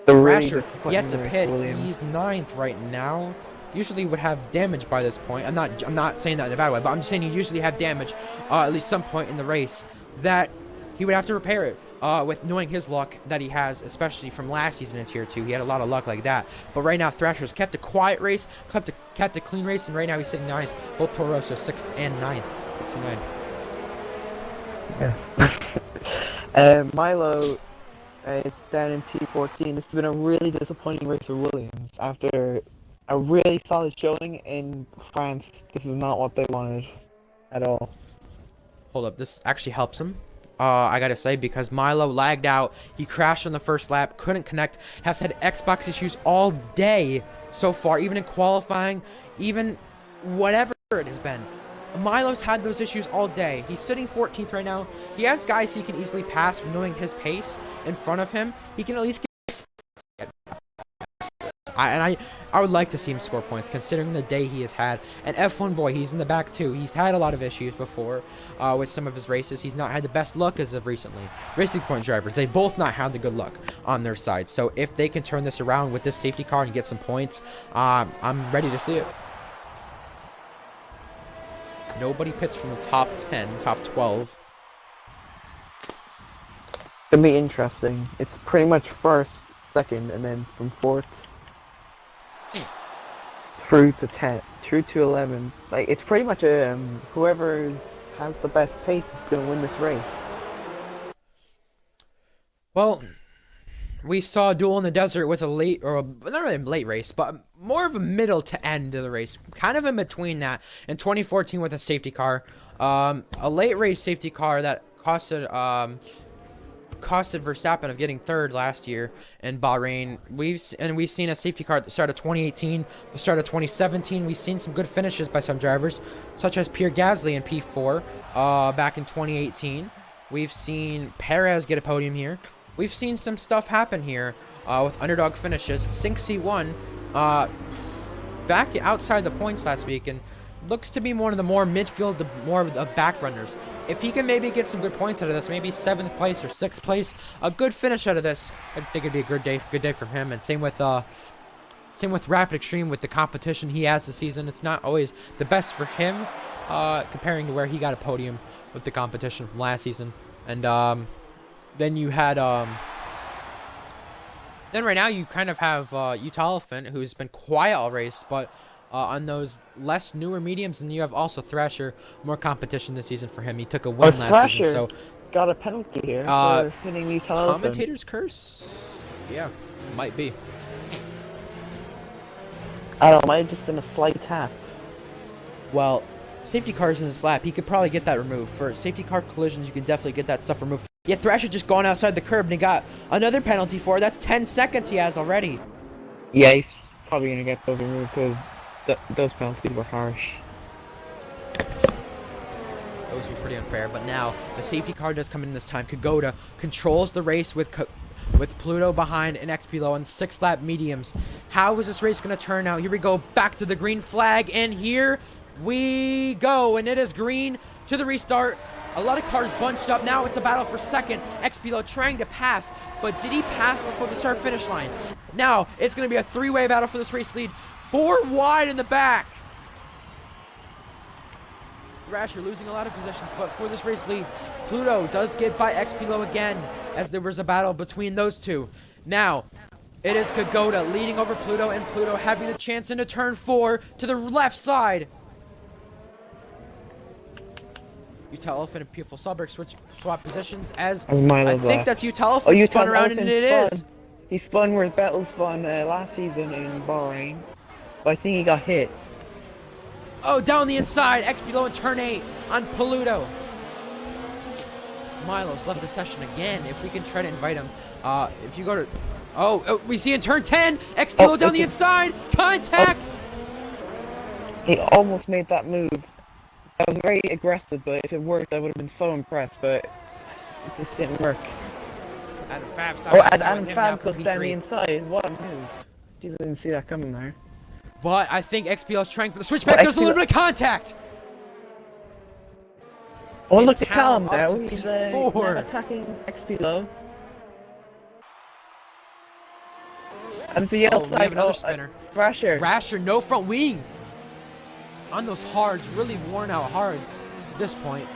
Thrasher yet to pit. He's 9th right now. Usually would have damage by this point. I'm not saying that in a bad way, but I'm just saying you usually have damage at least some point in the race that he would have to repair it with knowing his luck that he has, especially from last season in Tier 2. He had a lot of luck like that. But right now, Thrasher's kept a quiet race, kept a clean race, and right now he's sitting 9th. Both Torosso 6th and 9th. 6 and 9. Yeah. Milo is down in P14. This has been a really disappointing race for Williams. After a really solid showing in France, this is not what they wanted at all. Hold up, this actually helps him. I gotta say, because Milo lagged out. He crashed on the first lap, couldn't connect, has had Xbox issues all day so far, even in qualifying, even whatever it has been. Milo's had those issues all day. He's sitting 14th right now. He has guys he can easily pass, knowing his pace in front of him. He can at least get... I would like to see him score points, considering the day he has had. And F1 boy, he's in the back too. He's had a lot of issues before with some of his races. He's not had the best luck as of recently. Racing Point drivers, they've both not had the good luck on their side. So if they can turn this around with this safety car and get some points, I'm ready to see it. Nobody pits from the top 10, top 12. It's gonna be interesting. It's pretty much first, second, and then from 4th through to 10, through to 11. Like, it's pretty much whoever has the best pace is gonna win this race. Well, we saw a duel in the desert with a late, or not really a late race, but more of a middle to end of the race, kind of in between that. In 2014 with a safety car, a late race safety car that costed Verstappen of getting 3rd last year in Bahrain. We've seen a safety car at the start of 2018, the start of 2017. We've seen some good finishes by some drivers, such as Pierre Gasly in P4 back in 2018. We've seen Perez get a podium here. We've seen some stuff happen here with underdog finishes. Sync C1 back outside the points last week and looks to be one of the more midfield, more of the back runners. If he can maybe get some good points out of this, maybe 7th place or 6th place, a good finish out of this, I think it'd be a good day from him. And same with Rapid Extreme with the competition he has this season. It's not always the best for him comparing to where he got a podium with the competition from last season. And then you had then right now you kind of have Utah Elephant, who's been quiet all race, but on those less newer mediums, and you have also Thrasher, more competition this season for him. He took a win last season, so got a penalty here for hitting Utah Elephant. Commentator's curse? Yeah, might be. I don't know, might have just been a slight tap. Well, safety cars in this lap, he could probably get that removed. For safety car collisions, you can definitely get that stuff removed. Yeah, Thrasher just gone outside the curb and he got another penalty for it. That's 10 seconds he has already. Yeah, he's probably going to get those removed because those penalties were harsh. Those were pretty unfair, but now the safety car does come in this time. Kagoda controls the race with Pluto behind and XB low on 6 lap mediums. How is this race going to turn out? Here we go, back to the green flag, and here we go, and it is green to the restart. A lot of cars bunched up. Now it's a battle for second. XB low trying to pass, but did he pass before the start finish line? Now it's going to be a 3-way battle for this race lead. 4 wide in the back. Thrasher losing a lot of positions, but for this race lead, Pluto does get by XB low again, as there was a battle between those two. Now it is Kagoda leading over Pluto, and Pluto having the chance into turn 4 to the left side. Utah Elephant and Beautiful Sulberg swap positions as I think that's Utah Elephant spun around, and it is. He spun where Vettel spun last season in Bahrain, but I think he got hit. Oh, down the inside, XB low in turn 8 on Pluto. Milo's left the session again. If we can try to invite him. If you go to... Oh, we see in turn 10. XPLO down the inside. Contact. He almost made that move. That was very aggressive, but if it worked, I would have been so impressed, but it just didn't work. Adam Fab Adam Fab goes down the inside. What a move. Didn't see that coming there. But I think XPL is trying for the switchback. There's a little bit of contact. Oh, look at Callum now. He's He's now attacking XPLO. And the outside, we have another spinner. Thrasher, no front wing. On those hards, really worn out hards at this point.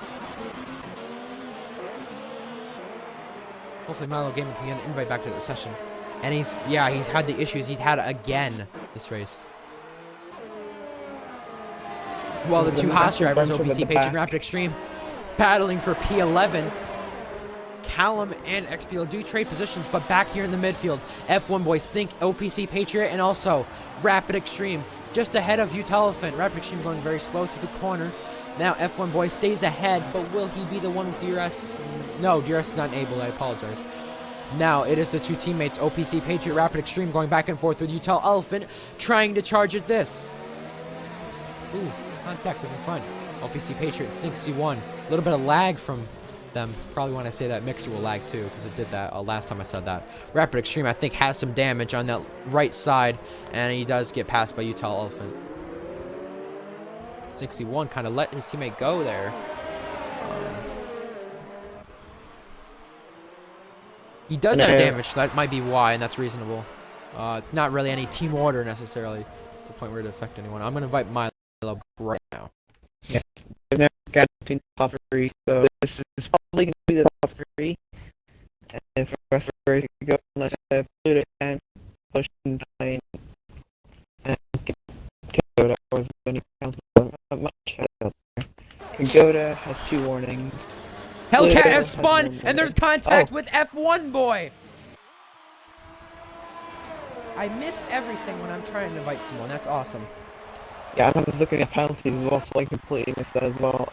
Hopefully Milo Gaming can get an invite back to the session. And he's had the issues he's had again this race. Well, the two Haas drivers, OPC Patriot and Rapid Extreme, battling for P11. Callum and XPL do trade positions, but back here in the midfield, F1 Boy Sync, OPC Patriot, and also Rapid Extreme just ahead of Utah Elephant. Rapid Extreme going very slow through the corner. Now F1 Boy stays ahead, but will he be the one with DRS? No, DRS is not enabled, I apologize. Now it is the two teammates, OPC Patriot, Rapid Extreme, going back and forth with Utah Elephant, trying to charge at this. Ooh, contact in the front. OPC Patriot, Sync C1. A little bit of lag from them. Probably when I say that Mixer will lag too, because it did that last time I said that. Rapid Extreme, I think, has some damage on that right side, and he does get passed by Utah Elephant. 61 kind of let his teammate go there. He does have damage, so that might be why, and that's reasonable. It's not really any team order necessarily to the point where it affect anyone. I'm going to invite Milo right now. Yeah, we've never got to the top 3, so this is probably going to be the top 3. And for the rest of the race, we go, let's have Pluto and push and time. And Kagoda was when he counts much out there. Kagoda has 2 warnings. Hellcat has spun, and there's contact with F1 Boy! I miss everything when I'm trying to invite someone. That's awesome. Yeah, I was looking at penalties as well, so I completely missed that as well.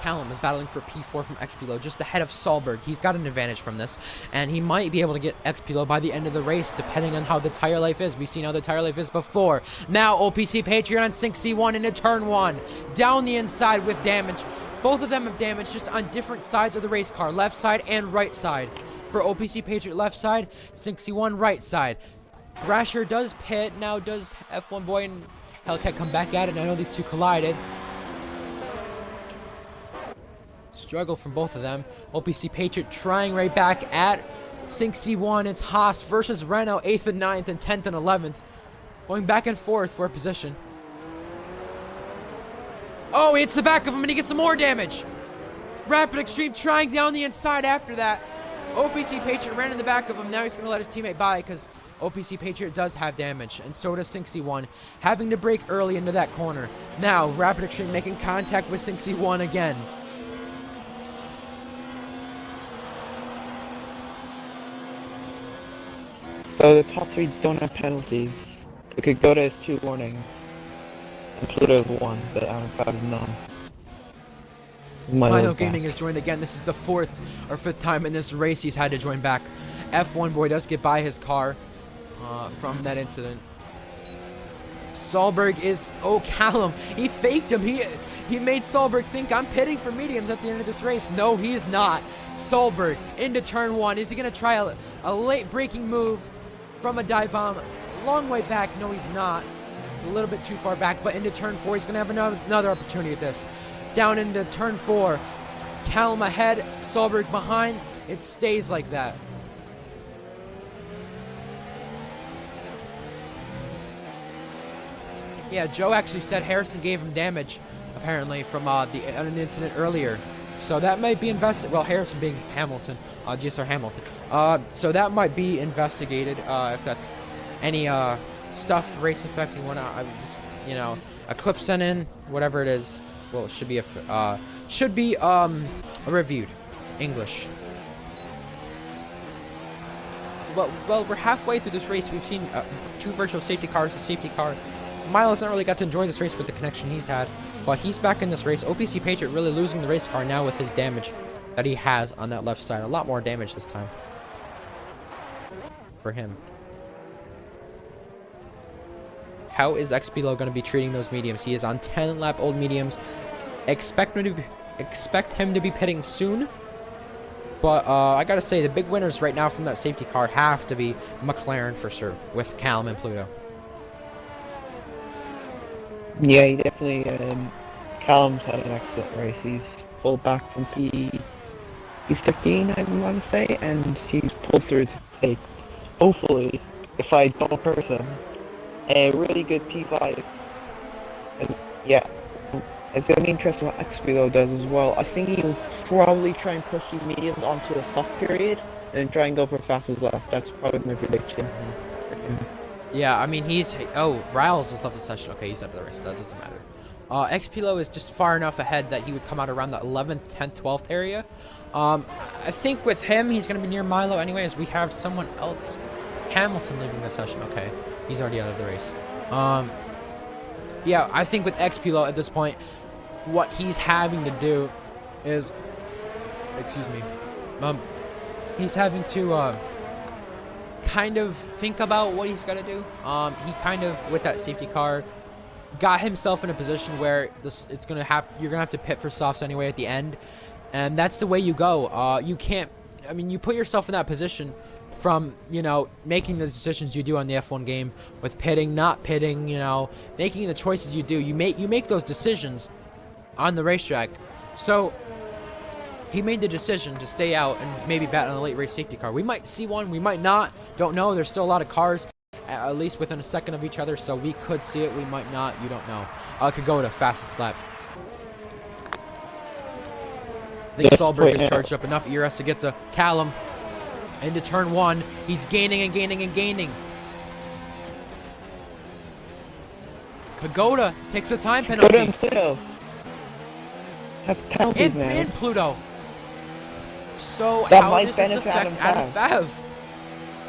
Callum is battling for P4 from XPLO, just ahead of Solberg. He's got an advantage from this, and he might be able to get XPLO by the end of the race, depending on how the tire life is. We've seen how the tire life is before. Now, OPC Patriot on Sync C1 into turn 1. Down the inside with damage. Both of them have damage, just on different sides of the race car, left side and right side. For OPC Patriot left side, Sync C1 right side. Thrasher does pit. Now does F1 Boy and Hellcat come back at it? I know these two collided. Struggle from both of them. OPC Patriot trying right back at Sync C1. It's Haas versus Renault, 8th and 9th and 10th and 11th. Going back and forth for a position. Oh, he hits the back of him and he gets some more damage. Rapid Extreme trying down the inside after that. OPC Patriot ran in the back of him. Now he's going to let his teammate by because OPC Patriot does have damage, and so does Sync C1, having to brake early into that corner. Now, Rapid Extreme making contact with Sync C1 again. So the top 3 don't have penalties. The Kagoda has 2 warnings. And Pluto has 1, but Adam Fab has none. Milo Gaming has joined again. This is the 4th or 5th time in this race he's had to join back. F1 Boy does get by his car from that incident. Solberg is... Oh, Callum. He faked him. He made Solberg think I'm pitting for mediums at the end of this race. No, he is not. Solberg into turn 1. Is he going to try a late braking move from a dive bomb? A long way back. No, he's not. It's a little bit too far back, but into turn 4, he's going to have another opportunity at this. Down into turn 4. Callum ahead, Solberg behind. It stays like that. Yeah, Joe actually said Harrison gave him damage, apparently, from an incident earlier. So that might be investigated. Well, Harrison being Hamilton, GSR Hamilton. So that might be investigated if that's any stuff race affecting whatnot. I just, a clip sent in, whatever it is. Well, it should be reviewed. English. Well, we're halfway through this race. We've seen 2 virtual safety cars, a safety car, Milo's not really got to enjoy this race with the connection he's had, but he's back in this race. OPC Patriot really losing the race car now with his damage that he has on that left side. A lot more damage this time for him. How is XB1 going to be treating those mediums? He is on 10 lap old mediums. Expect him to be pitting soon. But I gotta say, the big winners right now from that safety car have to be McLaren for sure, with Callum and Pluto. Yeah, he definitely. Callum's had an excellent race. He's pulled back from P15, I want to say, and he's pulled through to take, hopefully, if I don't curse him, a really good P5. And yeah, it's gonna be interesting what XB does as well. I think he'll probably try and push these mediums onto a soft period and try and go for fastest left. That's probably my prediction. Yeah, I mean Riles has left the session. Okay, he's out of the race. That doesn't matter. XPLO is just far enough ahead that he would come out around the 11th, 10th, 12th area. I think with him, he's going to be near Milo anyway, as we have someone else. Hamilton leaving the session. Okay, he's already out of the race. Yeah, I think with XPLO at this point, what he's having to do is, he's having to kind of think about what he's got to do. He kind of, with that safety car, got himself in a position where you're gonna have to pit for softs anyway at the end, and that's the way you go. You can't. I mean, you put yourself in that position from, you know, making the decisions you do on the F1 game with pitting, not pitting, you know, making the choices you do. You make those decisions on the racetrack. So he made the decision to stay out and maybe bat on a late race safety car. We might see one, we might not. Don't know. There's still a lot of cars, at least within a second of each other, so we could see it, we might not, you don't know. Could go to fastest lap. I think Solberg has charged up enough ERS to get to Callum into turn 1. He's gaining and gaining and gaining. Kagoda takes a time penalty. And Pluto have penalties, man. And Pluto. So that how does this affect Adam Fav?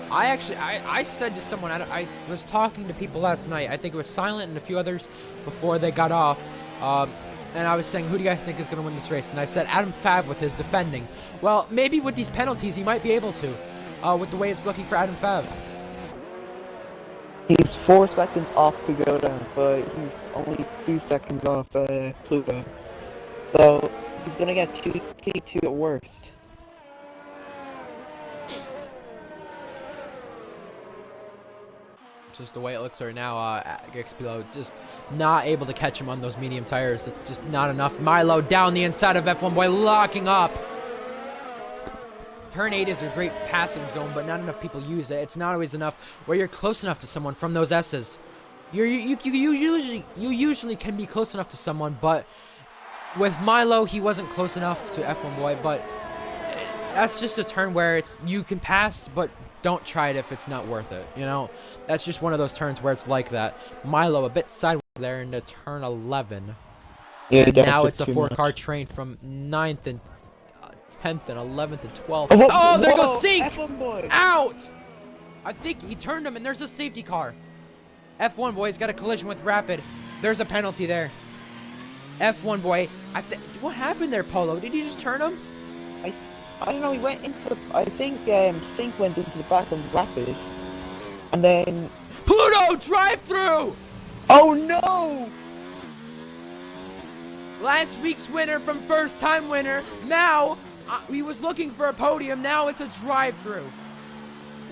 I said to someone, I was talking to people last night, I think it was Silent and a few others before they got off, and I was saying, who do you guys think is going to win this race? And I said Adam Fav with his defending. Well, maybe with these penalties he might be able to, with the way it's looking for Adam Fav. He's 4 seconds off to go down, but he's only 2 seconds off Pluto. So he's going to get T2 at worst. Just the way it looks right now, XPLO just not able to catch him on those medium tires. It's just not enough. Milo down the inside of F1 Boy, locking up. Turn 8 is a great passing zone, but not enough people use it. It's not always enough where you're close enough to someone from those S's. You usually can be close enough to someone, but with Milo, he wasn't close enough to F1 Boy. But that's just a turn where you can pass, but don't try it if it's not worth it, you know? That's just one of those turns where it's like that. Milo a bit sideways there into turn 11. Yeah, and now it's a 4-car train from 9th and 10th and 11th and 12th. Oh, there goes Sink! Out! I think he turned him and there's a safety car. F1 Boy's got a collision with Rapid. There's a penalty there. F1 Boy, what happened there, Polo? Did he just turn him? I don't know, he went into the, I think Sink went into the back of Rapid, and then... Pluto, drive through! Oh no! Last week's winner from first time winner, now, he was looking for a podium, now it's a drive-through.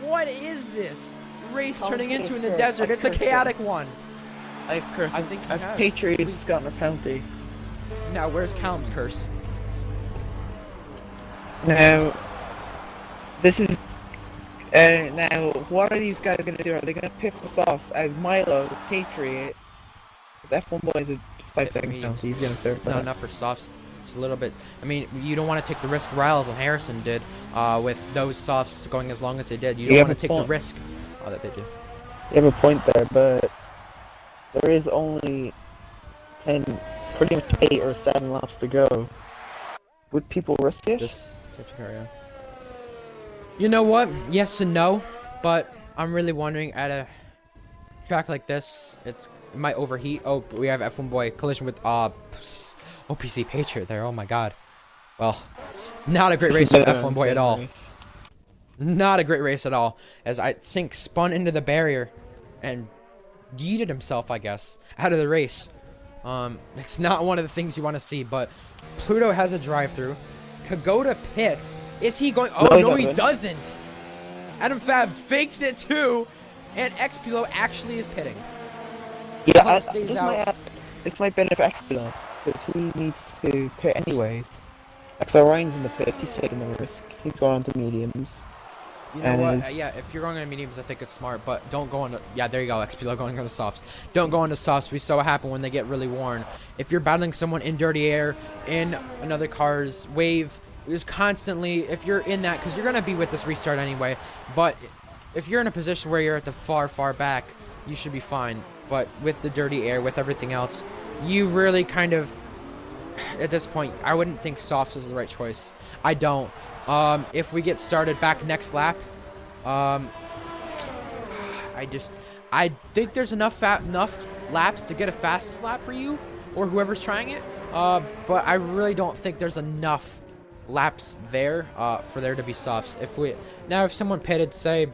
What is this race turning into in the desert? It's a chaotic one. I think Patriots gotten a penalty. Now, where's Callum's curse? Now, this is, now, what are these guys going to do? Are they going to pick us off as Milo, Patriot? F1 Boy is a 5 second penalty, he's going to start. It's not enough for softs, it's a little bit, I mean, you don't want to take the risk Riles and Harrison did, with those softs going as long as they did. You don't want to take the risk that they did. You have a point there, but there is only 10, pretty much 8 or 7 laps to go. Would people risk it? Just safety car, yeah. You know what? Yes and no, but I'm really wondering track like this, it might overheat. Oh, we have F1 Boy collision with OPC Patriot there. Oh my god. Well, not a great race with F1 Boy at all. Not a great race at all. As Sink spun into the barrier and yeeted himself, I guess, out of the race. It's not one of the things you want to see, but Pluto has a drive-through. Kagoda pits. Is he going? Oh, no, he doesn't. Adam Fab fakes it too, and XPilo actually is pitting. Yeah, this might benefit XPilo, because he needs to pit anyways. XL Ryan's in the pit, he's taking the risk. He's going on to mediums. You know what? Yeah, if you're going on mediums, I think it's smart, but don't go on to... Yeah, there you go, XPilo going on to softs. Don't go on to softs. We saw what happened when they get really worn. If you're battling someone in dirty air, in another car's wave, there's constantly... If you're in that, because you're going to be with this restart anyway, but if you're in a position where you're at the far, far back, you should be fine. But with the dirty air, with everything else, you really kind of... At this point, I wouldn't think softs is the right choice. I don't. If we get started back next lap, I think there's enough laps to get a fastest lap for you or whoever's trying it. But I really don't think there's enough laps there for there to be softs. If someone pitted, say,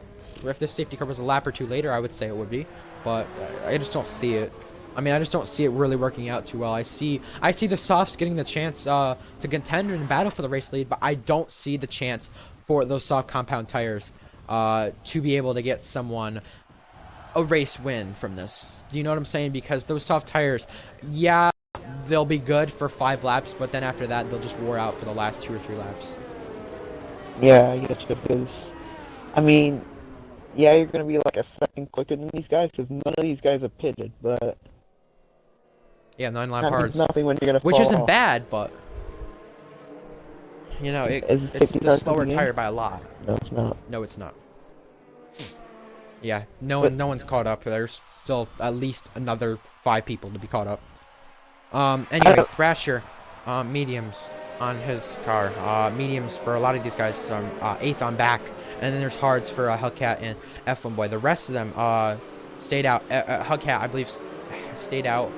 if the safety car was a lap or two later, I would say it would be, but I just don't see it. I mean, I just don't see it really working out too well. I see the softs getting the chance to contend and battle for the race lead, but I don't see the chance for those soft compound tires to be able to get someone a race win from this. Do you know what I'm saying? Because those soft tires, yeah, they'll be good for 5 laps, but then after that, they'll just wear out for the last 2 or 3 laps. Yeah, I get you, because, I mean, yeah, you're going to be like a second quicker than these guys, because none of these guys are pitted, but... Yeah, 9 lap hards. Nothing when you're gonna which fall isn't off. Bad, but you know, it's the slower tire by a lot. No, it's not. No, it's not. Yeah, no one's caught up. There's still at least another 5 people to be caught up. Anyway, Thrasher, mediums on his car. Mediums for a lot of these guys. 8th on back, and then there's hards for Hellcat and F1 Boy. The rest of them stayed out. Hellcat, I believe, stayed out.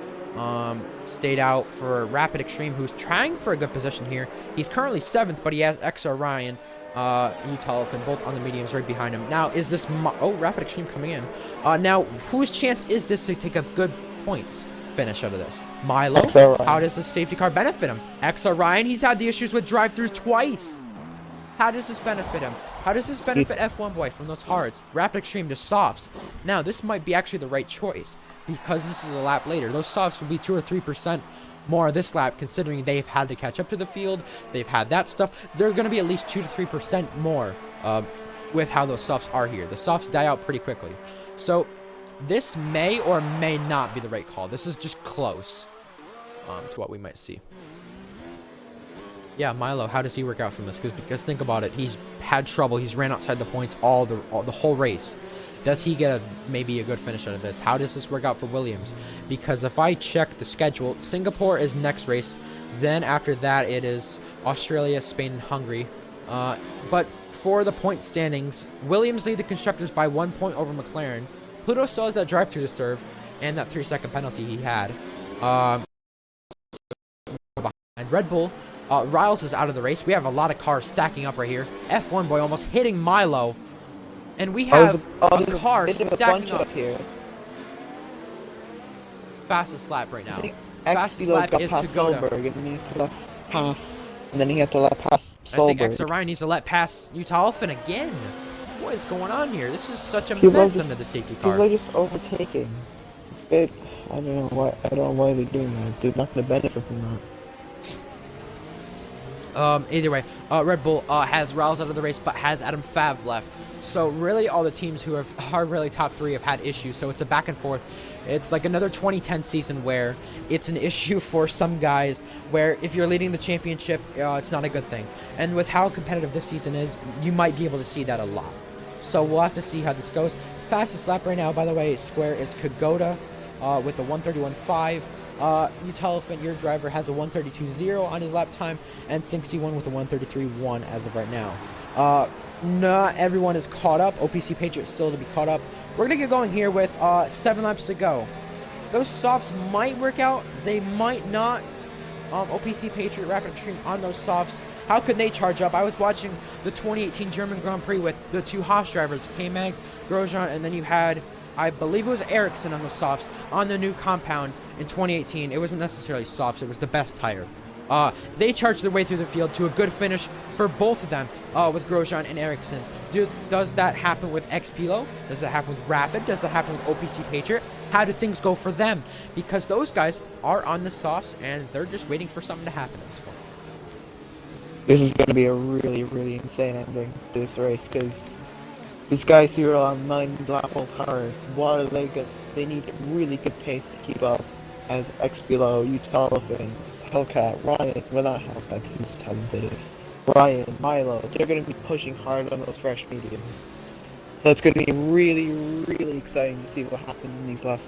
Stayed out for Rapid Extreme, who's trying for a good position here. He's currently 7th, but he has XR Ryan, Utelef, both on the mediums right behind him. Now, is this... Rapid Extreme coming in. Now, whose chance is this to take a good points finish out of this? Milo? How does the safety car benefit him? XR Ryan, he's had the issues with drive-thrus twice. How does this benefit him? How does this benefit F1 Boy from those hards? Rapid Extreme to softs. Now, this might be actually the right choice, because this is a lap later. Those softs will be 2 or 3% more this lap, considering they've had to catch up to the field. They've had that stuff. They're going to be at least 2 to 3% more with how those softs are here. The softs die out pretty quickly. So this may or may not be the right call. This is just close to what we might see. Yeah, Milo, how does he work out from this? Because think about it. He's had trouble. He's ran outside the points the whole race. Does he get maybe a good finish out of this? How does this work out for Williams? Because if I check the schedule, Singapore is next race. Then after that, it is Australia, Spain, and Hungary. But for the point standings, Williams lead the constructors by 1 point over McLaren. Pluto still has that drive-through to serve and that 3-second penalty he had. And Red Bull... Riles is out of the race. We have a lot of cars stacking up right here. F1 Boy almost hitting Milo. And we have a car stacking up here. Fastest lap right now. Fastest lap is Kagoda. And then he had to let pass Solberg. I think XR Ryan needs to let pass Utalfin again. What is going on here? This is such a mess under the safety car. People are just overtaking. I don't know why. I don't know why they're doing that. They're not going to benefit from that. Either way, Red Bull has Riles out of the race, but has Adam Fav left. So really, all the teams who are really top 3 have had issues. So it's a back and forth. It's like another 2010 season where it's an issue for some guys. Where if you're leading the championship, it's not a good thing. And with how competitive this season is, you might be able to see that a lot. So we'll have to see how this goes. Fastest lap right now, by the way, square is Kagoda with a 1:31.5. Utelefant, your driver, has a 1:32.0 on his lap time, and Sync C1 with a 1:33.1 as of right now. not everyone is caught up. OPC Patriot still to be caught up. We're gonna get going here with 7 laps to go. Those softs might work out. They might not. OPC Patriot Rapid Extreme on those softs. How could they charge up? I was watching the 2018 German Grand Prix with the 2 Haas drivers, K-Mag, Grosjean, and then you had, I believe it was Ericsson on the softs on the new compound in 2018. It wasn't necessarily softs, it was the best tire. They charged their way through the field to a good finish for both of them with Grosjean and Ericsson. Does that happen with XP? Does that happen with Rapid? Does that happen with OPC Patriot? How do things go for them? Because those guys are on the softs and they're just waiting for something to happen at this point. This is going to be a really, really insane ending to this race, because these guys who are on 9-lap-old cars, what are they good? They need really good pace to keep up, as XB, Utalfin, Hellcat, Ryan, well not Hellcat, he's talented, Ryan, Milo, they're going to be pushing hard on those fresh mediums. So it's going to be really, really exciting to see what happens in these last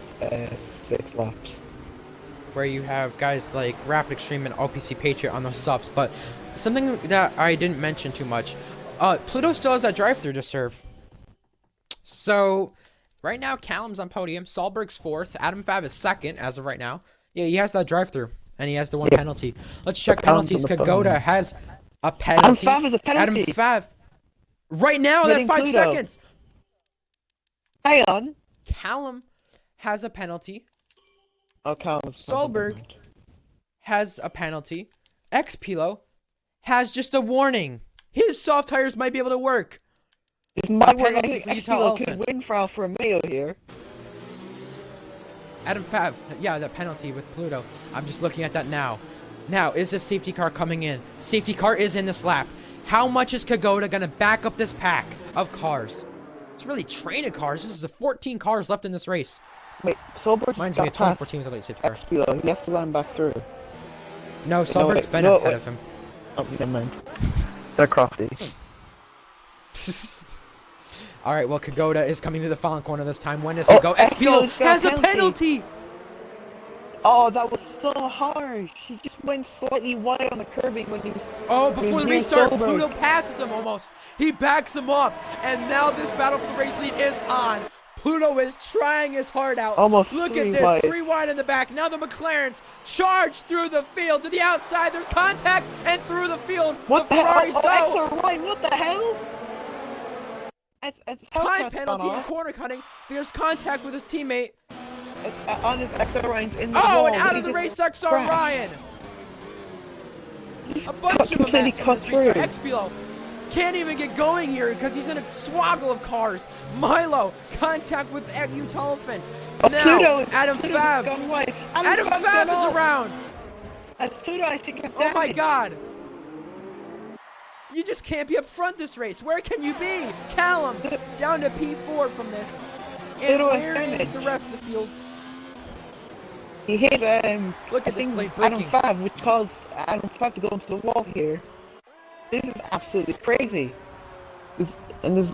6 laps. Where you have guys like Rapid Extreme and OPC Patriot on those subs, but something that I didn't mention too much, Pluto still has that drive-through to serve. So, right now, Callum's on podium, Solberg's 4th, Adam Fab is 2nd as of right now. Yeah, he has that drive-through, and he has the 1 penalty. Let's check penalties. Kagoda has a penalty. Adam Fab is a penalty. Adam Fab. Right now, that 5 seconds. Hang on. Callum has a penalty. Oh, Callum. Solberg has a penalty. Xpilo has just a warning. His soft tires might be able to work. This might work. Penalty for Utah could win for Alfa Romeo here. Adam Fab, yeah, the penalty with Pluto. I'm just looking at that now. Now, is this safety car coming in? Safety car is in this lap. How much is Kagoda going to back up this pack of cars? It's really training cars. This is a 14 cars left in this race. Wait, Solberg Mine's going to be a 2014 with a late safety car. XB, he has to run back through. No, Solberg's been ahead of him. Oh, never mind. They're crafty. Alright, well, Kagoda is coming to the final corner this time. When does he go? XP has a penalty! Oh, that was so harsh. He just went slightly wide on the curbing when he... Oh, before the restart, Pluto passes him almost. He backs him up. And now this battle for the race lead is on. Pluto is trying his heart out. Almost Look at this, wide. 3 wide in the back. Now the McLarens charge through the field to the outside. There's contact and through the field. What the Ferraris hell? go. Oh, right. What the hell? Time penalty and corner cutting. There's contact with his teammate. On his XR Ryan's in the Oh, wall. and out of the race, XR Ryan. A bunch of a mess from this restart. XBLO can't even get going here because he's in a swaggle of cars. Milo, contact with Utolfin. Now, Adam Fab. Adam Fab is around. Pluto, I think, oh my god. You just can't be up front this race. Where can you be? Callum, down to P4 from this. And where is the rest of the field? He hit, look at this late braking. Adam Fab, which caused Adam Fab to go into the wall here. This is absolutely crazy. There's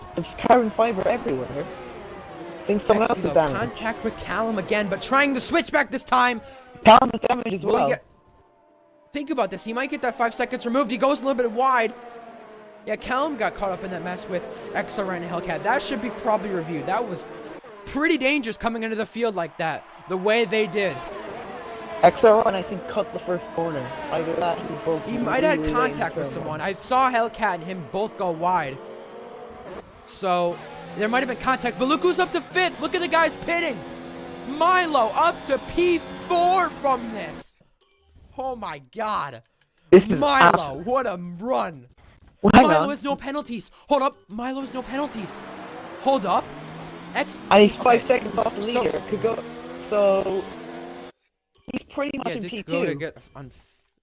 carbon fiber everywhere. I think someone else is damaged. Contact with Callum again, but trying to switch back this time. Callum is damaged as well. Think about this. He might get that 5 seconds removed. He goes a little bit wide. Yeah, Callum got caught up in that mess with XR and Hellcat. That should be probably reviewed. That was pretty dangerous coming into the field like that. The way they did. XR1, I think, cut the first corner. Either that or both. He might have had contact with someone. I saw Hellcat and him both go wide. So, there might have been contact. But look who's up to 5th. Look at the guys pitting. Milo up to P4 from this. Oh my god. Milo, what a run. Well, Milo has no penalties. Hold up. Milo has no penalties. Hold up. And he's 5 seconds off the leader. So he's pretty much in P2.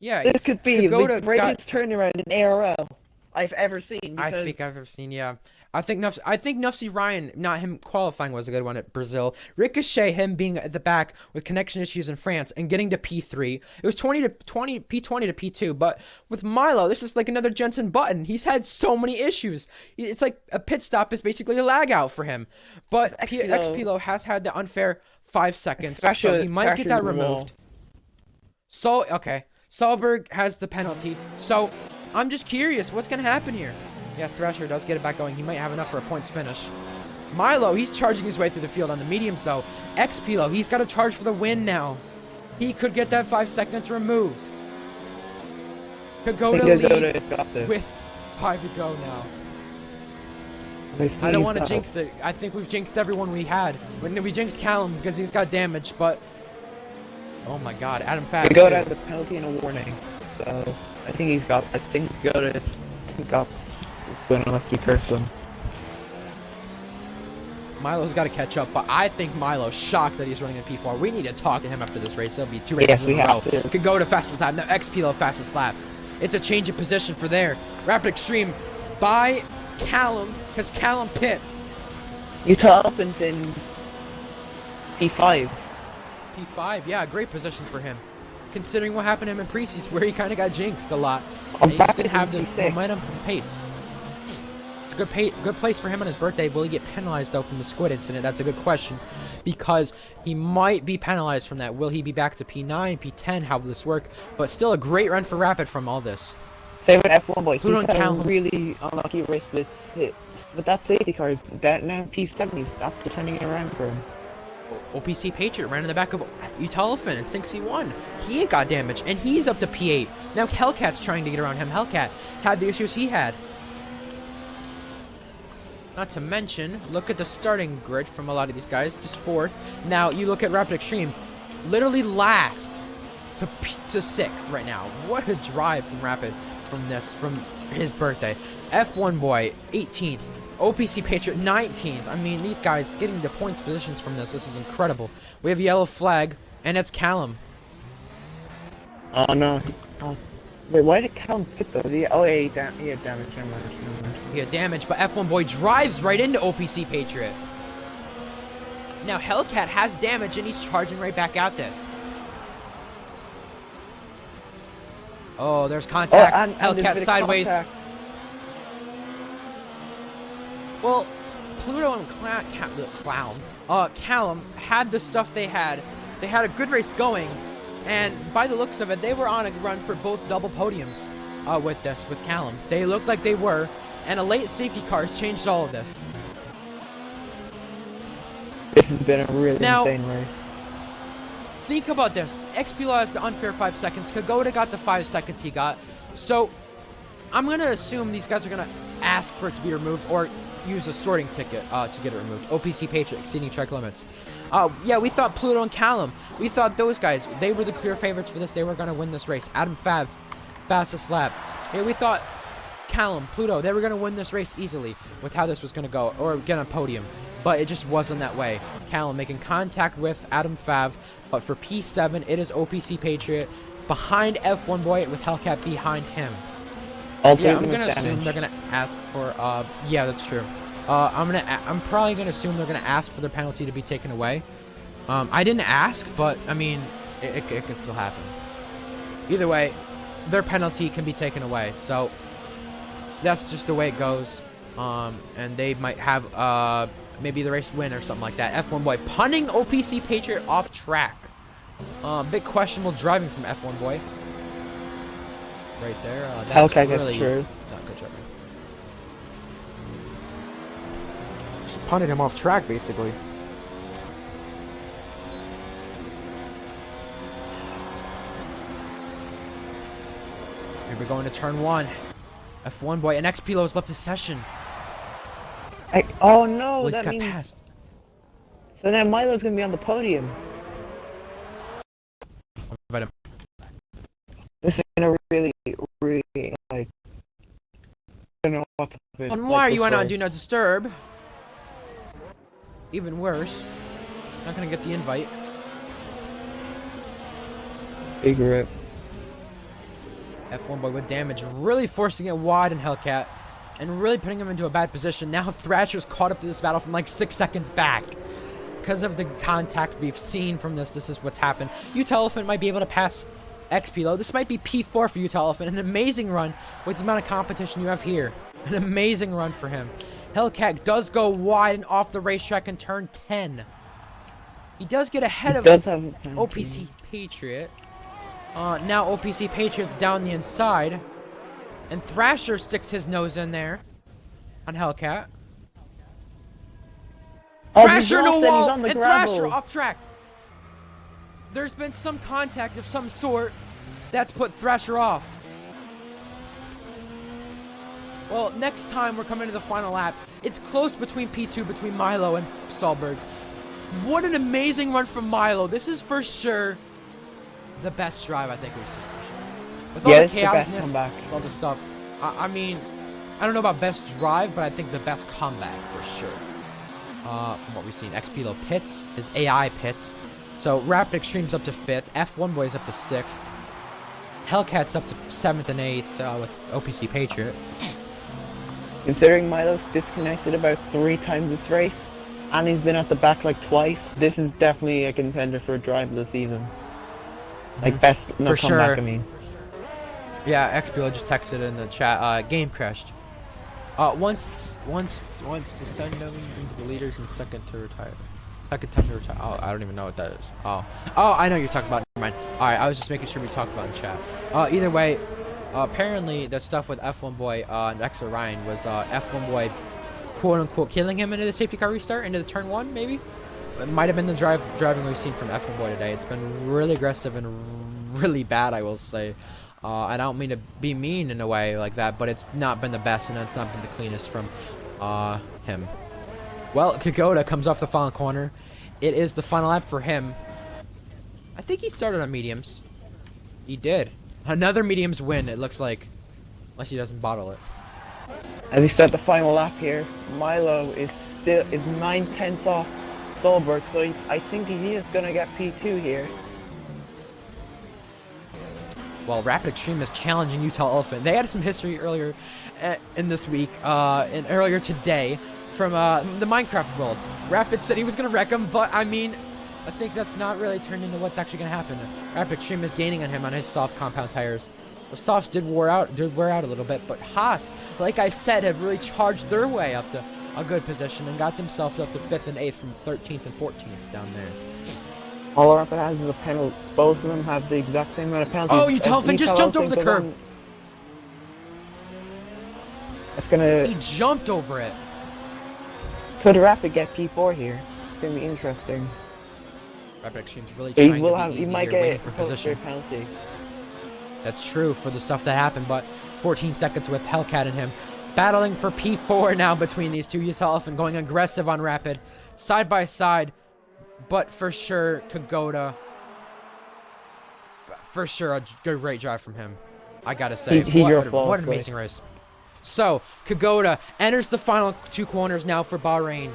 This could be the greatest turnaround in ARL I've ever seen. I think I've ever seen, yeah. I think Nufsy Ryan, not him qualifying, was a good one at Brazil. Ricochet, him being at the back with connection issues in France and getting to P3. It was P20 to P2, but with Milo, this is like another Jensen Button. He's had so many issues. It's like a pit stop is basically a lag out for him. But XPilo has had the unfair 5 seconds, so he might get that removed. So, okay. Solberg has the penalty. So, I'm just curious, what's going to happen here? Yeah, Thrasher does get it back going. He might have enough for a points finish. Milo, he's charging his way through the field on the mediums, though. XP, he's got to charge for the win now. He could get that 5 seconds removed. Could go to lead with 5 to go now. I don't want to jinx it. I think we've jinxed everyone we had. We jinxed Callum because he's got damage, but... Oh my god, Adam Fab. Goat has a penalty and a warning. So, I think he's got... I think Goat got... Going to have to curse him. Milo's got to catch up, but I think Milo's shocked that he's running a P4. We need to talk to him after this race. It'll be 2 races in a row. Could go to fastest lap. Now XP fastest lap. It's a change of position for there. Rapid Extreme by Callum, because Callum pits. Utah Elephant's in P5. P5, yeah, great position for him. Considering what happened to him in preseason, where he kind of got jinxed a lot. And he just didn't have the momentum and pace. Good place for him on his birthday. Will he get penalized, though, from the squid incident? That's a good question, because he might be penalized from that. Will he be back to P9, P10? How will this work? But still a great run for Rapid from all this. Same with F1 boy. He's had a really unlucky race with that safety car. That now P7, he's after turning it around for him. OPC Patriot ran in the back of Utah Elephant and C1. He got damage, and he's up to P8. Now Hellcat's trying to get around him. Hellcat had the issues he had. Not to mention, look at the starting grid from a lot of these guys, just 4th. Now, you look at Rapid Extreme, literally last to 6th right now. What a drive from Rapid from his birthday. F1 Boy, 18th. OPC Patriot, 19th. I mean, these guys getting the points positions from this is incredible. We have a yellow flag, and it's Callum. Oh, no. Oh. Wait, why did Callum pit though? He had damage. Never mind. He had damage, but F1 Boy drives right into OPC Patriot. Now Hellcat has damage, and he's charging right back at this. Oh, there's contact. Oh, and Hellcat sideways. Contact. Well, Pluto and Callum had the stuff they had. They had a good race going. And by the looks of it, they were on a run for both double podiums with Callum. They looked like they were, and a late safety car has changed all of this. This has been a really insane race. Think about this. XP has the unfair 5 seconds. Kagoda got the 5 seconds he got. So, I'm going to assume these guys are going to ask for it to be removed or use a sorting ticket to get it removed. OPC Patriot, exceeding track limits. Yeah, we thought Pluto and Callum. We thought those guys, they were the clear favorites for this. They were going to win this race. Adam Fav, fastest lap. Yeah, we thought Callum, Pluto, they were going to win this race easily with how this was going to go, or get on a podium. But it just wasn't that way. Callum making contact with Adam Fav, but for P7, it is OPC Patriot behind F1 Boy with Hellcat behind him. Yeah, I'm going to assume they're going to ask for, yeah, that's true. I'm probably gonna assume they're gonna ask for their penalty to be taken away. I didn't ask, but I mean, it could still happen. Either way, their penalty can be taken away. So that's just the way it goes. And they might have maybe the race win or something like that. F1 Boy punting OPC Patriot off track. Big questionable driving from F1 Boy. Right there. That's really not good driving. Punted him off track, basically. Here we're going to turn 1. F1 Boy and XP has left the session. Oh no, well, that got means... passed. So then Milo's gonna be on the podium. This is gonna really like... I don't know what to do. And why are you on Do Not Disturb? Even worse. Not gonna get the invite. Big rip. F1 Boy with damage, really forcing it wide in Hellcat, and really putting him into a bad position. Now Thrasher's caught up to this battle from like 6 seconds back. Because of the contact we've seen from this is what's happened. Utah Elephant might be able to pass XP low. This might be P4 for Utah Elephant. An amazing run with the amount of competition you have here. An amazing run for him. Hellcat does go wide and off the racetrack in turn 10. He does get ahead of OPC Patriot. Now OPC Patriot's down the inside. And Thrasher sticks his nose in there. on Hellcat. Oh, Thrasher no wall and gravel. Thrasher off track. There's been some contact of some sort that's put Thrasher off. Well, next time we're coming to the final lap. It's close between P2, between Milo and Solberg. What an amazing run from Milo. This is for sure the best drive I think we've seen for sure. With all the chaoticness, with all the stuff. I mean, I don't know about best drive, but I think the best comeback for sure. From what we've seen. XB low pits, his AI pits. So Rapid Extreme's up to 5th, F1 Boy's up to 6th, Hellcat's up to 7th and 8th with OPC Patriot. Considering Milo's disconnected about 3 times this race, and he's been at the back like twice, this is definitely a contender for a drive of the season. Like best no for comeback, sure. I mean. Yeah, XB just texted in the chat. Game crashed. Once to send them into the leaders and second to retire. Second time to retire. Oh, I don't even know what that is. Oh, I know what you're talking about. Never mind. All right, I was just making sure we talked about it in chat. Either way, apparently the stuff with F1 Boy and Exo Ryan was F1 Boy, quote unquote, killing him into the safety car restart, into the turn 1 maybe. It might have been the driving we've seen from F1 Boy today. It's been really aggressive and really bad, I will say. I don't mean to be mean in a way like that, but it's not been the best and it's not been the cleanest from him. Well, Kagoda comes off the final corner. It is the final lap for him. I think he started on mediums. He did. Another mediums win, it looks like. Unless he doesn't bottle it. As he said, the final lap here, Milo is 9/10 off Solberg, so I think he is going to get P2 here. Well, Rapid Extreme is challenging Utah Elephant. They had some history earlier in this week, and earlier today, from the Minecraft world. Rapid said he was going to wreck him, but I mean, I think that's not really turned into what's actually going to happen. Rapid Extreme is gaining on him on his soft compound tires. The softs did wear out a little bit, but Haas, like I said, have really charged their way up to a good position and got themselves up to 5th and 8th from 13th and 14th down there. All Rapid has is a penalty. Both of them have the exact same amount of penalties. Oh, Utah Elephant just jumped over the curb. He jumped over it. Could Rapid get P4 here? It's going to be interesting. Rapid Extreme's really trying to be easy he might here, get waiting for position. Penalty. That's true for the stuff that happened, but 14 seconds with Hellcat and him. Battling for P4 now between these two. Utah Elephant going aggressive on Rapid. Side by side. But for sure, Kagoda. For sure, a great drive from him. I gotta say, what an amazing race. So, Kagoda enters the final 2 corners now for Bahrain.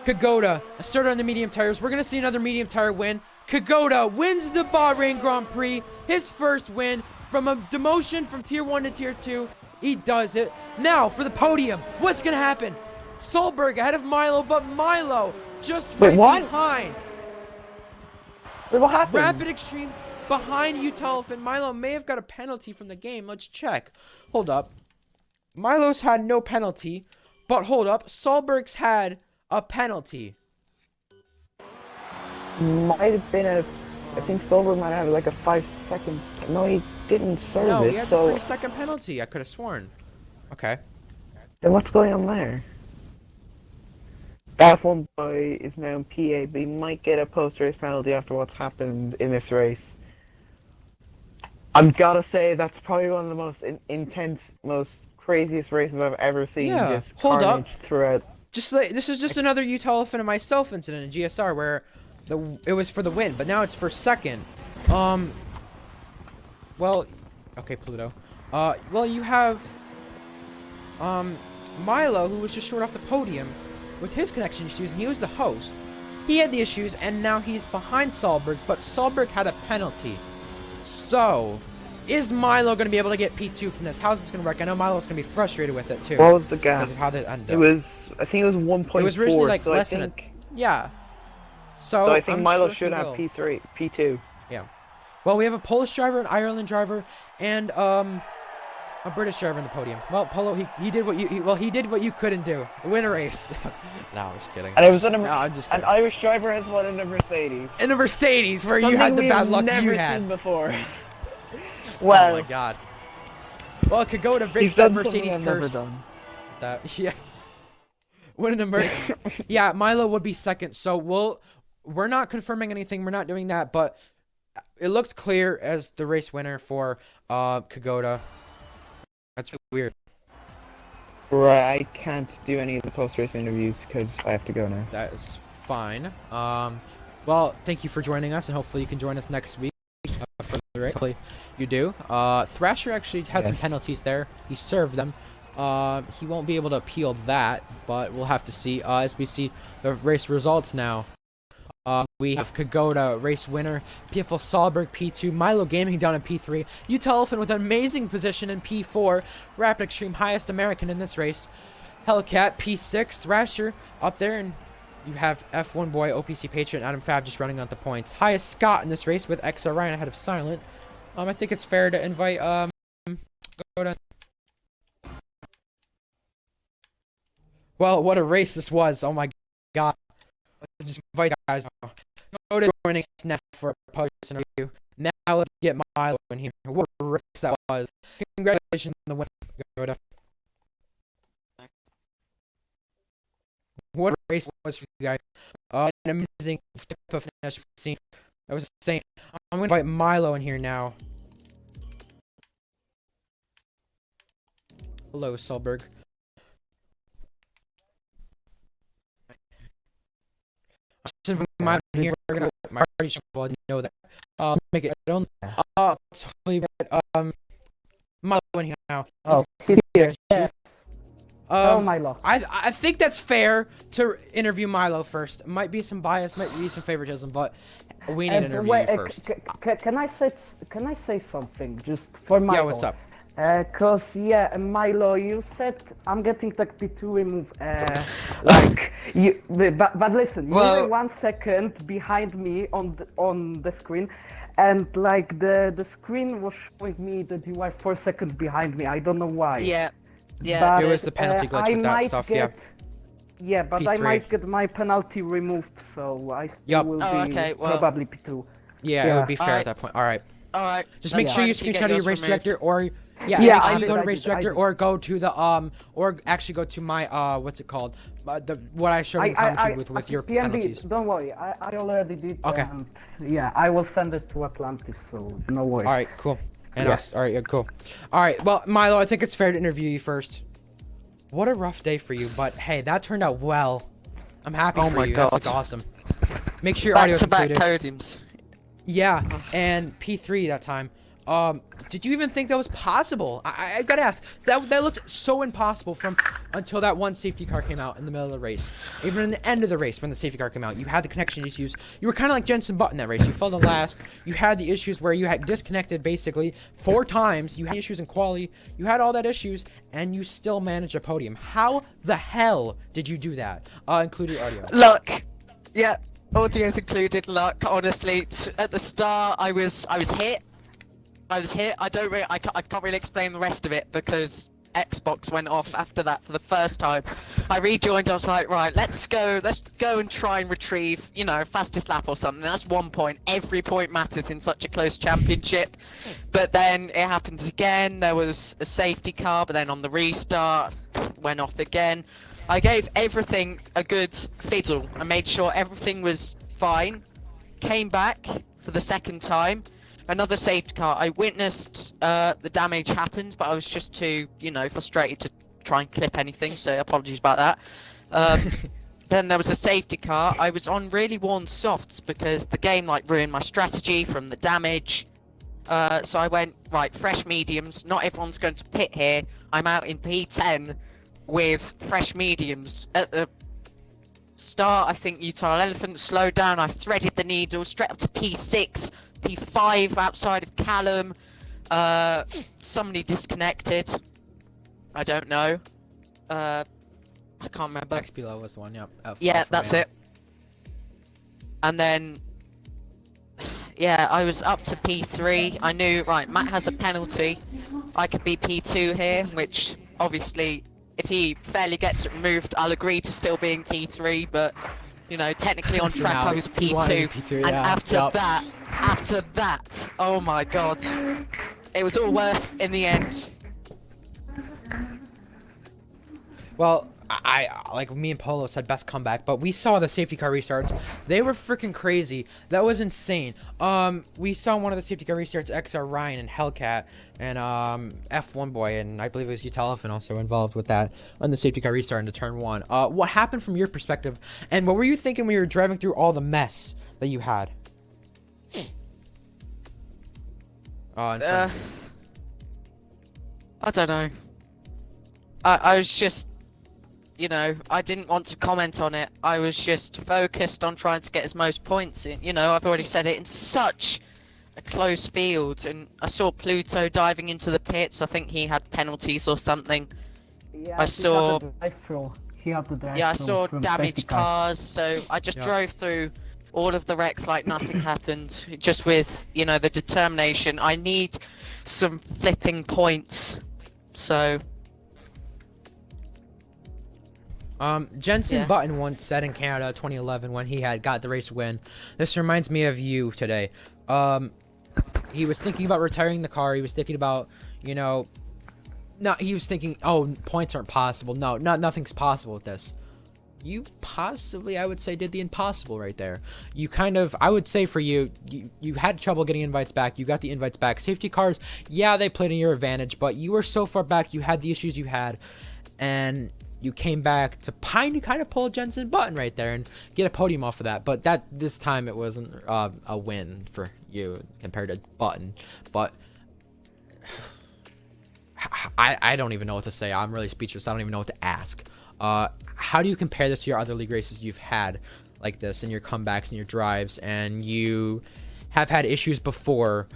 Kagoda started on the medium tires. We're gonna see another medium tire win. Kagoda wins the Bahrain Grand Prix. His first win from a demotion from Tier 1 to Tier 2. He does it. Now, for the podium, what's gonna happen? Solberg ahead of Milo, but Milo just behind. Wait, what happened? Rapid Extreme behind Utah Elephant. Milo may have got a penalty from the game. Let's check. Hold up. Milo's had no penalty, but hold up. Solberg's had a penalty. Might have been I think Solberg might have like a 5-second. No, he didn't serve it. No, he had the 3-second penalty. I could have sworn. Okay. Then what's going on there? That one boy is now in PA, but he might get a post-race penalty after what's happened in this race. I'm gotta say, that's probably one of the most intense, most craziest races I've ever seen. Yeah, just hold up. Throughout. Just like, this is just another Utah Elephant and myself incident in GSR where it was for the win, but now it's for second. Well, okay, Pluto. Well, you have Milo, who was just short off the podium with his connection issues, and he was the host. He had the issues, and now he's behind Solberg, but Solberg had a penalty. So, is Milo going to be able to get P2 from this? How's this going to work? I know Milo's going to be frustrated with it, too. What was the gap? Because of how they ended up. It was, I think it was 1.4. It was originally like so less than a... Yeah. So I think Milo should have P2. Yeah. Well, we have a Polish driver, an Ireland driver, and a British driver in the podium. Well, Polo, he did what he did what you couldn't do. Win a race. No, I'm just kidding. And it was an Irish driver has won in a Mercedes. In a Mercedes, where you had the bad luck you had. Seen before. Well. Oh my God. Well, Kagoda breaks that Mercedes curse. about that. Yeah. What an emergency. Yeah, Milo would be second. So we're not confirming anything. We're not doing that, but it looks clear as the race winner for Kagoda. That's weird. Right, I can't do any of the post-race interviews because I have to go now. That is fine. Well, thank you for joining us, and hopefully you can join us next week for the race. Hopefully you do. Thrasher actually had some penalties there. He served them. He won't be able to appeal that, but we'll have to see. As we see the race results now. We have Kagoda, race winner, PFL Solberg P2, Milo Gaming down in P3, Utah Elephant with an amazing position in P4, Rapid Extreme highest American in this race, Hellcat P6, Thrasher up there, and you have F1 Boy, OPC Patriot, and Adam Fab just running out the points. Highest Scott in this race with XR Ryan ahead of Silent. I think it's fair to invite Kagoda. Well, what a race this was! Oh my god. Let's just invite guys now. Go to joining us next for a post interview. Now let's get Milo in here. What a race that was. Congratulations on the win, Kagoda. What a race it was for you guys. An amazing type of finish we've seen. I was saying, I'm going to invite Milo in here now. Hello, Solberg. Milo in here. We're gonna my party shuffle. I didn't know that. Make it I don't. Milo in here now. Oh, here. Yes. Milo. I think that's fair to interview Milo first. Might be some bias, might be some favoritism, but we need to interview you first. Can I say something just for Milo? Yeah, what's up? Cause Milo, you said I'm getting like P2 remove. Like you, but listen, you were 1 second behind me on the screen, and like the screen was showing me that you were 4 seconds behind me. I don't know why. Yeah. But, it was the penalty glitch with that stuff. Yeah, but P3. I might get my penalty removed, so I still will be probably P2. Yeah, it would be fair at that point. All right. Just make sure you screenshot your race director, or make sure you go to race director, or go to the or actually go to my what's it called? What I showed in the commentary with your PNB, penalties. Don't worry, I already did. Okay. And, yeah, I will send it to Atlantis, so no worries. All right, cool. And us. All right, yeah, cool. All right, well, Milo, I think it's fair to interview you first. What a rough day for you, but hey, that turned out well. I'm happy for you. God. That's awesome. Make sure your audio's included. Back-to-back podiums. Yeah, and P3 that time. Did you even think that was possible? I gotta ask. That looked so impossible until that one safety car came out in the middle of the race. Even in the end of the race, when the safety car came out, you had the connection issues. You were kind of like Jensen Button that race. You fell to last. You had the issues where you had disconnected basically 4 times. You had issues in quali. You had all that issues, and you still managed a podium. How the hell did you do that? Including audio. Luck. Yeah, audio's included. Luck. Honestly, at the start, I was hit. I can't really explain the rest of it because Xbox went off after that for the first time. I rejoined. I was like, right, let's go and try and retrieve, fastest lap or something. That's 1 point. Every point matters in such a close championship. But then it happens again. There was a safety car, but then on the restart, went off again. I gave everything a good fiddle. I made sure everything was fine. Came back for the second time. Another safety car. I witnessed the damage happened, but I was just too, frustrated to try and clip anything, so apologies about that. Then there was a safety car. I was on really worn softs because the game ruined my strategy from the damage. So I went, right, fresh mediums. Not everyone's going to pit here. I'm out in P10 with fresh mediums. At the start, I think Utah Elephant slowed down. I threaded the needle straight up to P6. P5 outside of Callum. Somebody disconnected. I don't know. I can't remember. XB1 was the one, yeah, that's it. And then, I was up to P3. I knew, right, Matt has a penalty. I could be P2 here, which obviously, if he fairly gets it removed, I'll agree to still being P3, but technically on track I was P2, and after that, oh my god, it was all worth in the end. Well, I like me and Polo said best comeback, but we saw the safety car restarts. They were freaking crazy. That was insane. We saw one of the safety car restarts, XR Ryan and Hellcat and F1 boy, and I believe it was Utelefin also involved with that on the safety car restart into turn 1. What happened from your perspective, and what were you thinking when you were driving through all the mess that you had? I don't know. I was just, you know, I didn't want to comment on it. I was just focused on trying to get as most points in. You know, I've already said it, in such a close field, and I saw Pluto diving into the pits. I think he had penalties or something. Yeah, I saw. He had the drive Yeah, I saw damaged cars, so I just drove through all of the wrecks like nothing happened. Just with, you know, the determination. I need some flipping points. So. Jensen Button once said in Canada 2011 when he had got the race win, this reminds me of you today. He was thinking about retiring the car. He was thinking about, you know, he was thinking, oh, points aren't possible. No, nothing's possible with this. You possibly, I would say, did the impossible right there. You kind of, I would say for you had trouble getting invites back. You got the invites back. Safety cars, yeah, they played in your advantage, but you were so far back. You had the issues you had, and you came back to kind of pull a Jensen Button right there and get a podium off of that. But this time it wasn't a win for you compared to Button. But I don't even know what to say. I'm really speechless. I don't even know what to ask. How do you compare this to your other league races you've had like this, and your comebacks and your drives, and you have had issues before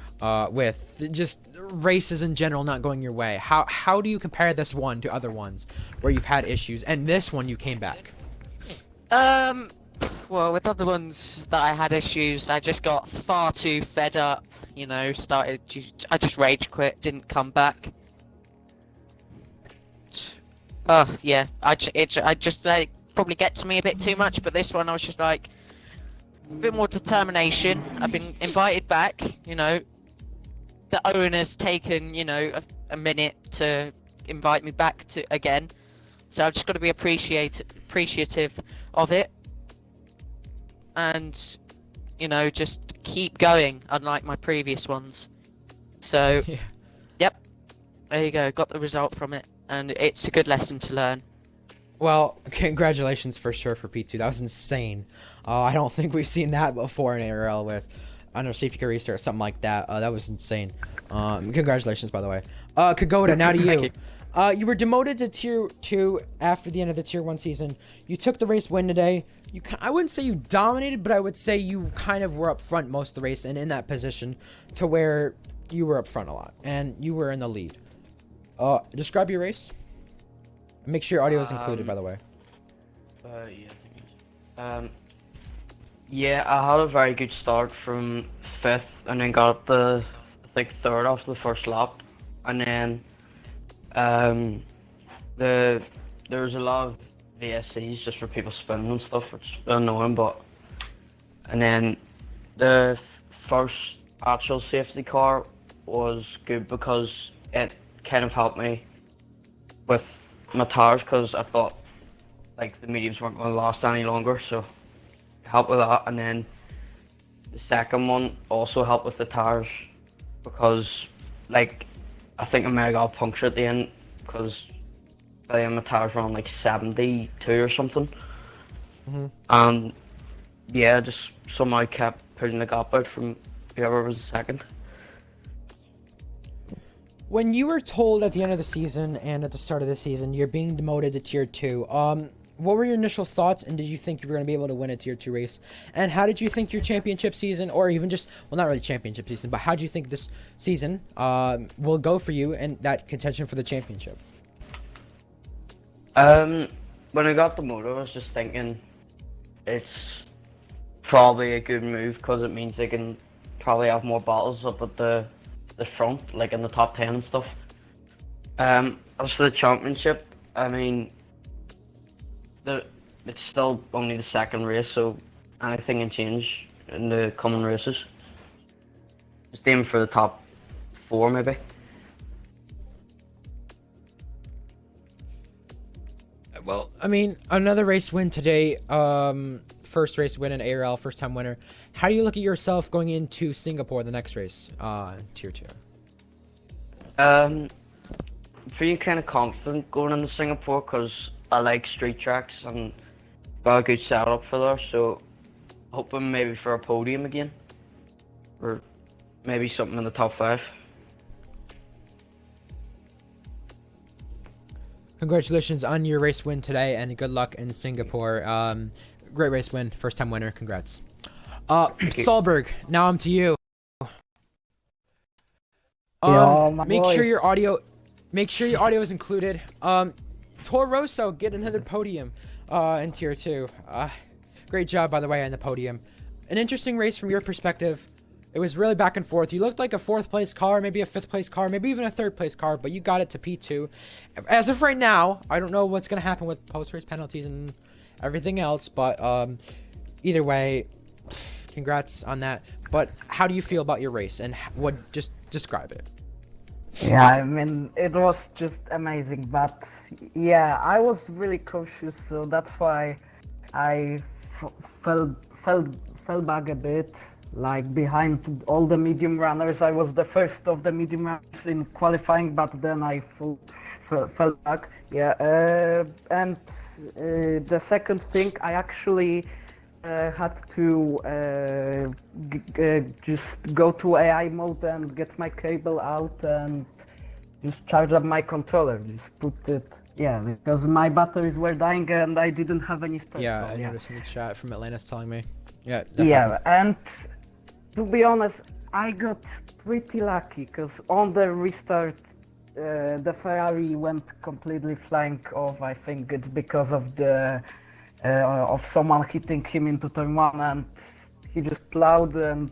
with just races in general not going your way? How do you compare this one to other ones where you've had issues, and this one you came back? Well, with other ones that I had issues, I just got far too fed up, you know, I just rage quit, didn't come back. Yeah, I just like, probably get to me a bit too much, but this one I was just like, a bit more determination. I've been invited back, you know. The owner's taken, you know, a minute to invite me back to again. So I've just got to be appreciative of it. And, you know, just keep going, unlike my previous ones. So, Yeah. Yep. There you go, got the result from it. And it's a good lesson to learn. Well, congratulations for sure for P2. That was insane. I don't think we've seen that before in ARL with, I don't know, safety car restart or something like that. That was insane. Congratulations, by the way. Kagoda, now to you. Thank you. You were demoted to Tier 2 after the end of the Tier 1 season. You took the race win today. I wouldn't say you dominated, but I would say you kind of were up front most of the race and in that position to where you were up front a lot. And you were in the lead. Describe your race. Make sure your audio is included, by the way. Yeah, I had a very good start from 5th and then got up to, I think, 3rd after the first lap. And then there was a lot of VSCs just for people spinning and stuff, which is annoying, but... And then the first actual safety car was good because it kind of helped me with my tires, because I thought like the mediums weren't going to last any longer, so it helped with that. And then the second one also helped with the tires, because like I think I may have got a puncture at the end, because by the end my tires were on like 72 or something. And yeah, just somehow kept putting the gap out from whoever was second. When you were told at the end of the season and at the start of the season you're being demoted to Tier 2, what were your initial thoughts, and did you think you were going to be able to win a Tier 2 race? And how did you think your championship season, or even just, well, not really championship season, but how do you think this season will go for you and that contention for the championship? When I got the motor, I was just thinking it's probably a good move, because it means they can probably have more battles up at the front, like in the top 10 and stuff. As for the championship, I mean, it's still only the second race, so anything can change in the coming races. Just aim for the top 4 maybe. I mean, another race win today. First race win in ARL, first time winner. How do you look at yourself going into Singapore, the next race, tier 2? Feeling kind of confident going into Singapore because I like street tracks and got a good setup for there. So hoping maybe for a podium again, or maybe something in the top 5. Congratulations on your race win today, and good luck in Singapore. Great race win, first time winner. Congrats. Solberg, now I'm to you. Make sure your audio is included. Toroso, get another podium in tier 2. Great job, by the way, on the podium. An interesting race from your perspective. It was really back and forth. You looked like a 4th place car, maybe a 5th place car, maybe even a 3rd place car, but you got it to P2. As of right now, I don't know what's going to happen with post-race penalties and everything else, but either way, congrats on that. But how do you feel about your race, and just describe it? Yeah, I mean, it was just amazing, but yeah, I was really cautious, so that's why I fell back a bit. Like behind all the medium runners, I was the first of the medium runners in qualifying, but then I fell back. Yeah, and the second thing, I actually had to just go to AI mode and get my cable out and just charge up my controller. Just put it, yeah, because my batteries were dying and I didn't have any space. Yeah, so, I noticed in the chat from Atlantis telling me. Yeah. Yeah, and to be honest, I got pretty lucky because on the restart, the Ferrari went completely flying off. I think it's because of the of someone hitting him into turn 1, and he just plowed and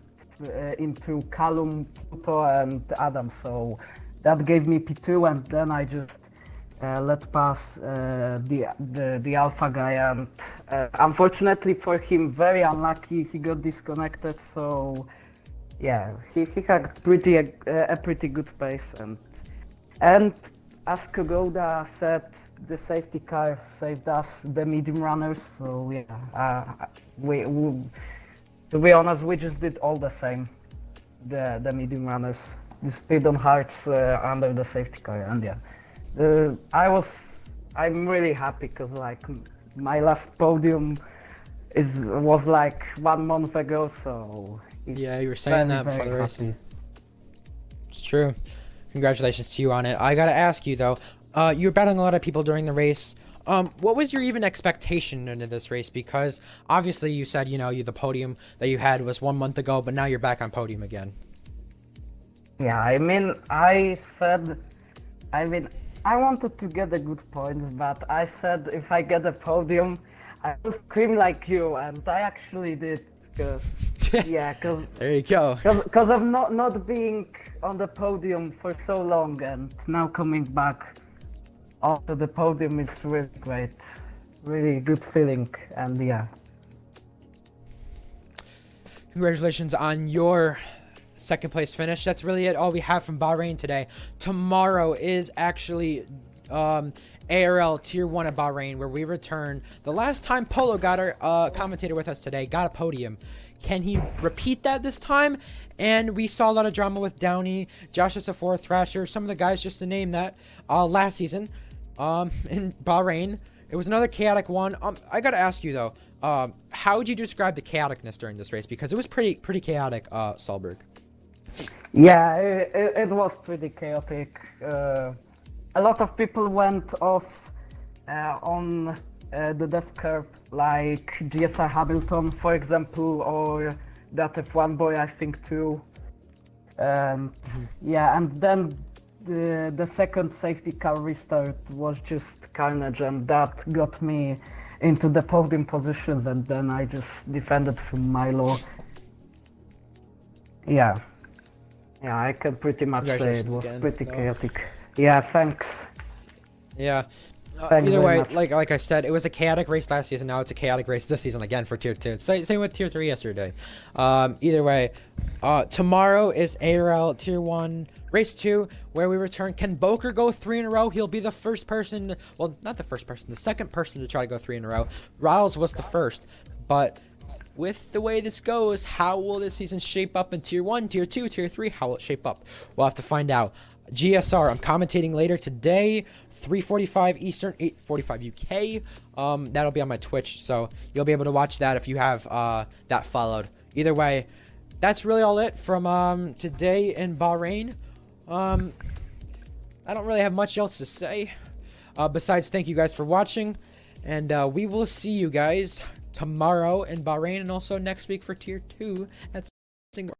into Callum, Pluto, and Adam. So that gave me P2, and then I just let pass the Alpha guy, and unfortunately for him, very unlucky, he got disconnected. So yeah, he had a pretty good pace, and as Kogoda said, the safety car saved us, the medium runners. So yeah, we to be honest, we just did all the same, the medium runners, just stayed on hearts under the safety car, and yeah. I'm really happy because like my last podium was like 1 month ago, so yeah, you were saying that before the race. Happy. It's true. Congratulations to you on it. I gotta ask you though, you were battling a lot of people during the race. What was your even expectation into this race? Because obviously you said, the podium that you had was 1 month ago, but now you're back on podium again. Yeah, I wanted to get a good points, but I said if I get a podium, I will scream like you, and I actually did. Cause there you go. Because of not being on the podium for so long, and now coming back onto the podium is really great, really good feeling, and yeah. Congratulations on your 2nd place finish. That's really it. All we have from Bahrain today. Tomorrow is actually ARL Tier 1 of Bahrain, where we return. The last time Polo got our commentator with us today, got a podium. Can he repeat that this time? And we saw a lot of drama with Downey, Joshua Safor, Thrasher, some of the guys just to name that last season in Bahrain. It was another chaotic one. I gotta ask you though, how would you describe the chaoticness during this race? Because it was pretty chaotic, Solberg. Yeah, it was pretty chaotic. A lot of people went off on the death curve, like GSR Hamilton, for example, or that F1 boy, I think too. Yeah, and then the second safety car restart was just carnage, and that got me into the podium positions, and then I just defended from Milo. Yeah, I can pretty much say it was pretty chaotic. Yeah, thanks. Yeah, Thank you Either very way, much. like I said, it was a chaotic race last season. Now it's a chaotic race this season again for tier 2. Same with tier 3 yesterday. Either way, tomorrow is ARL tier 1 race 2 where we return. Can Boker go 3 in a row? He'll be the first person. Well, not the first person. The second person to try to go 3 in a row. Riles was the first, but with the way this goes, how will this season shape up in tier 1, tier 2, tier 3? How will it shape up? We'll have to find out. GSR, I'm commentating later today, 3:45 Eastern, 8:45 UK. That'll be on my Twitch, so you'll be able to watch that if you have that followed. Either way, that's really all it from today in Bahrain. I don't really have much else to say besides thank you guys for watching, and we will see you guys tomorrow in Bahrain and also next week for tier 2 at Singapore.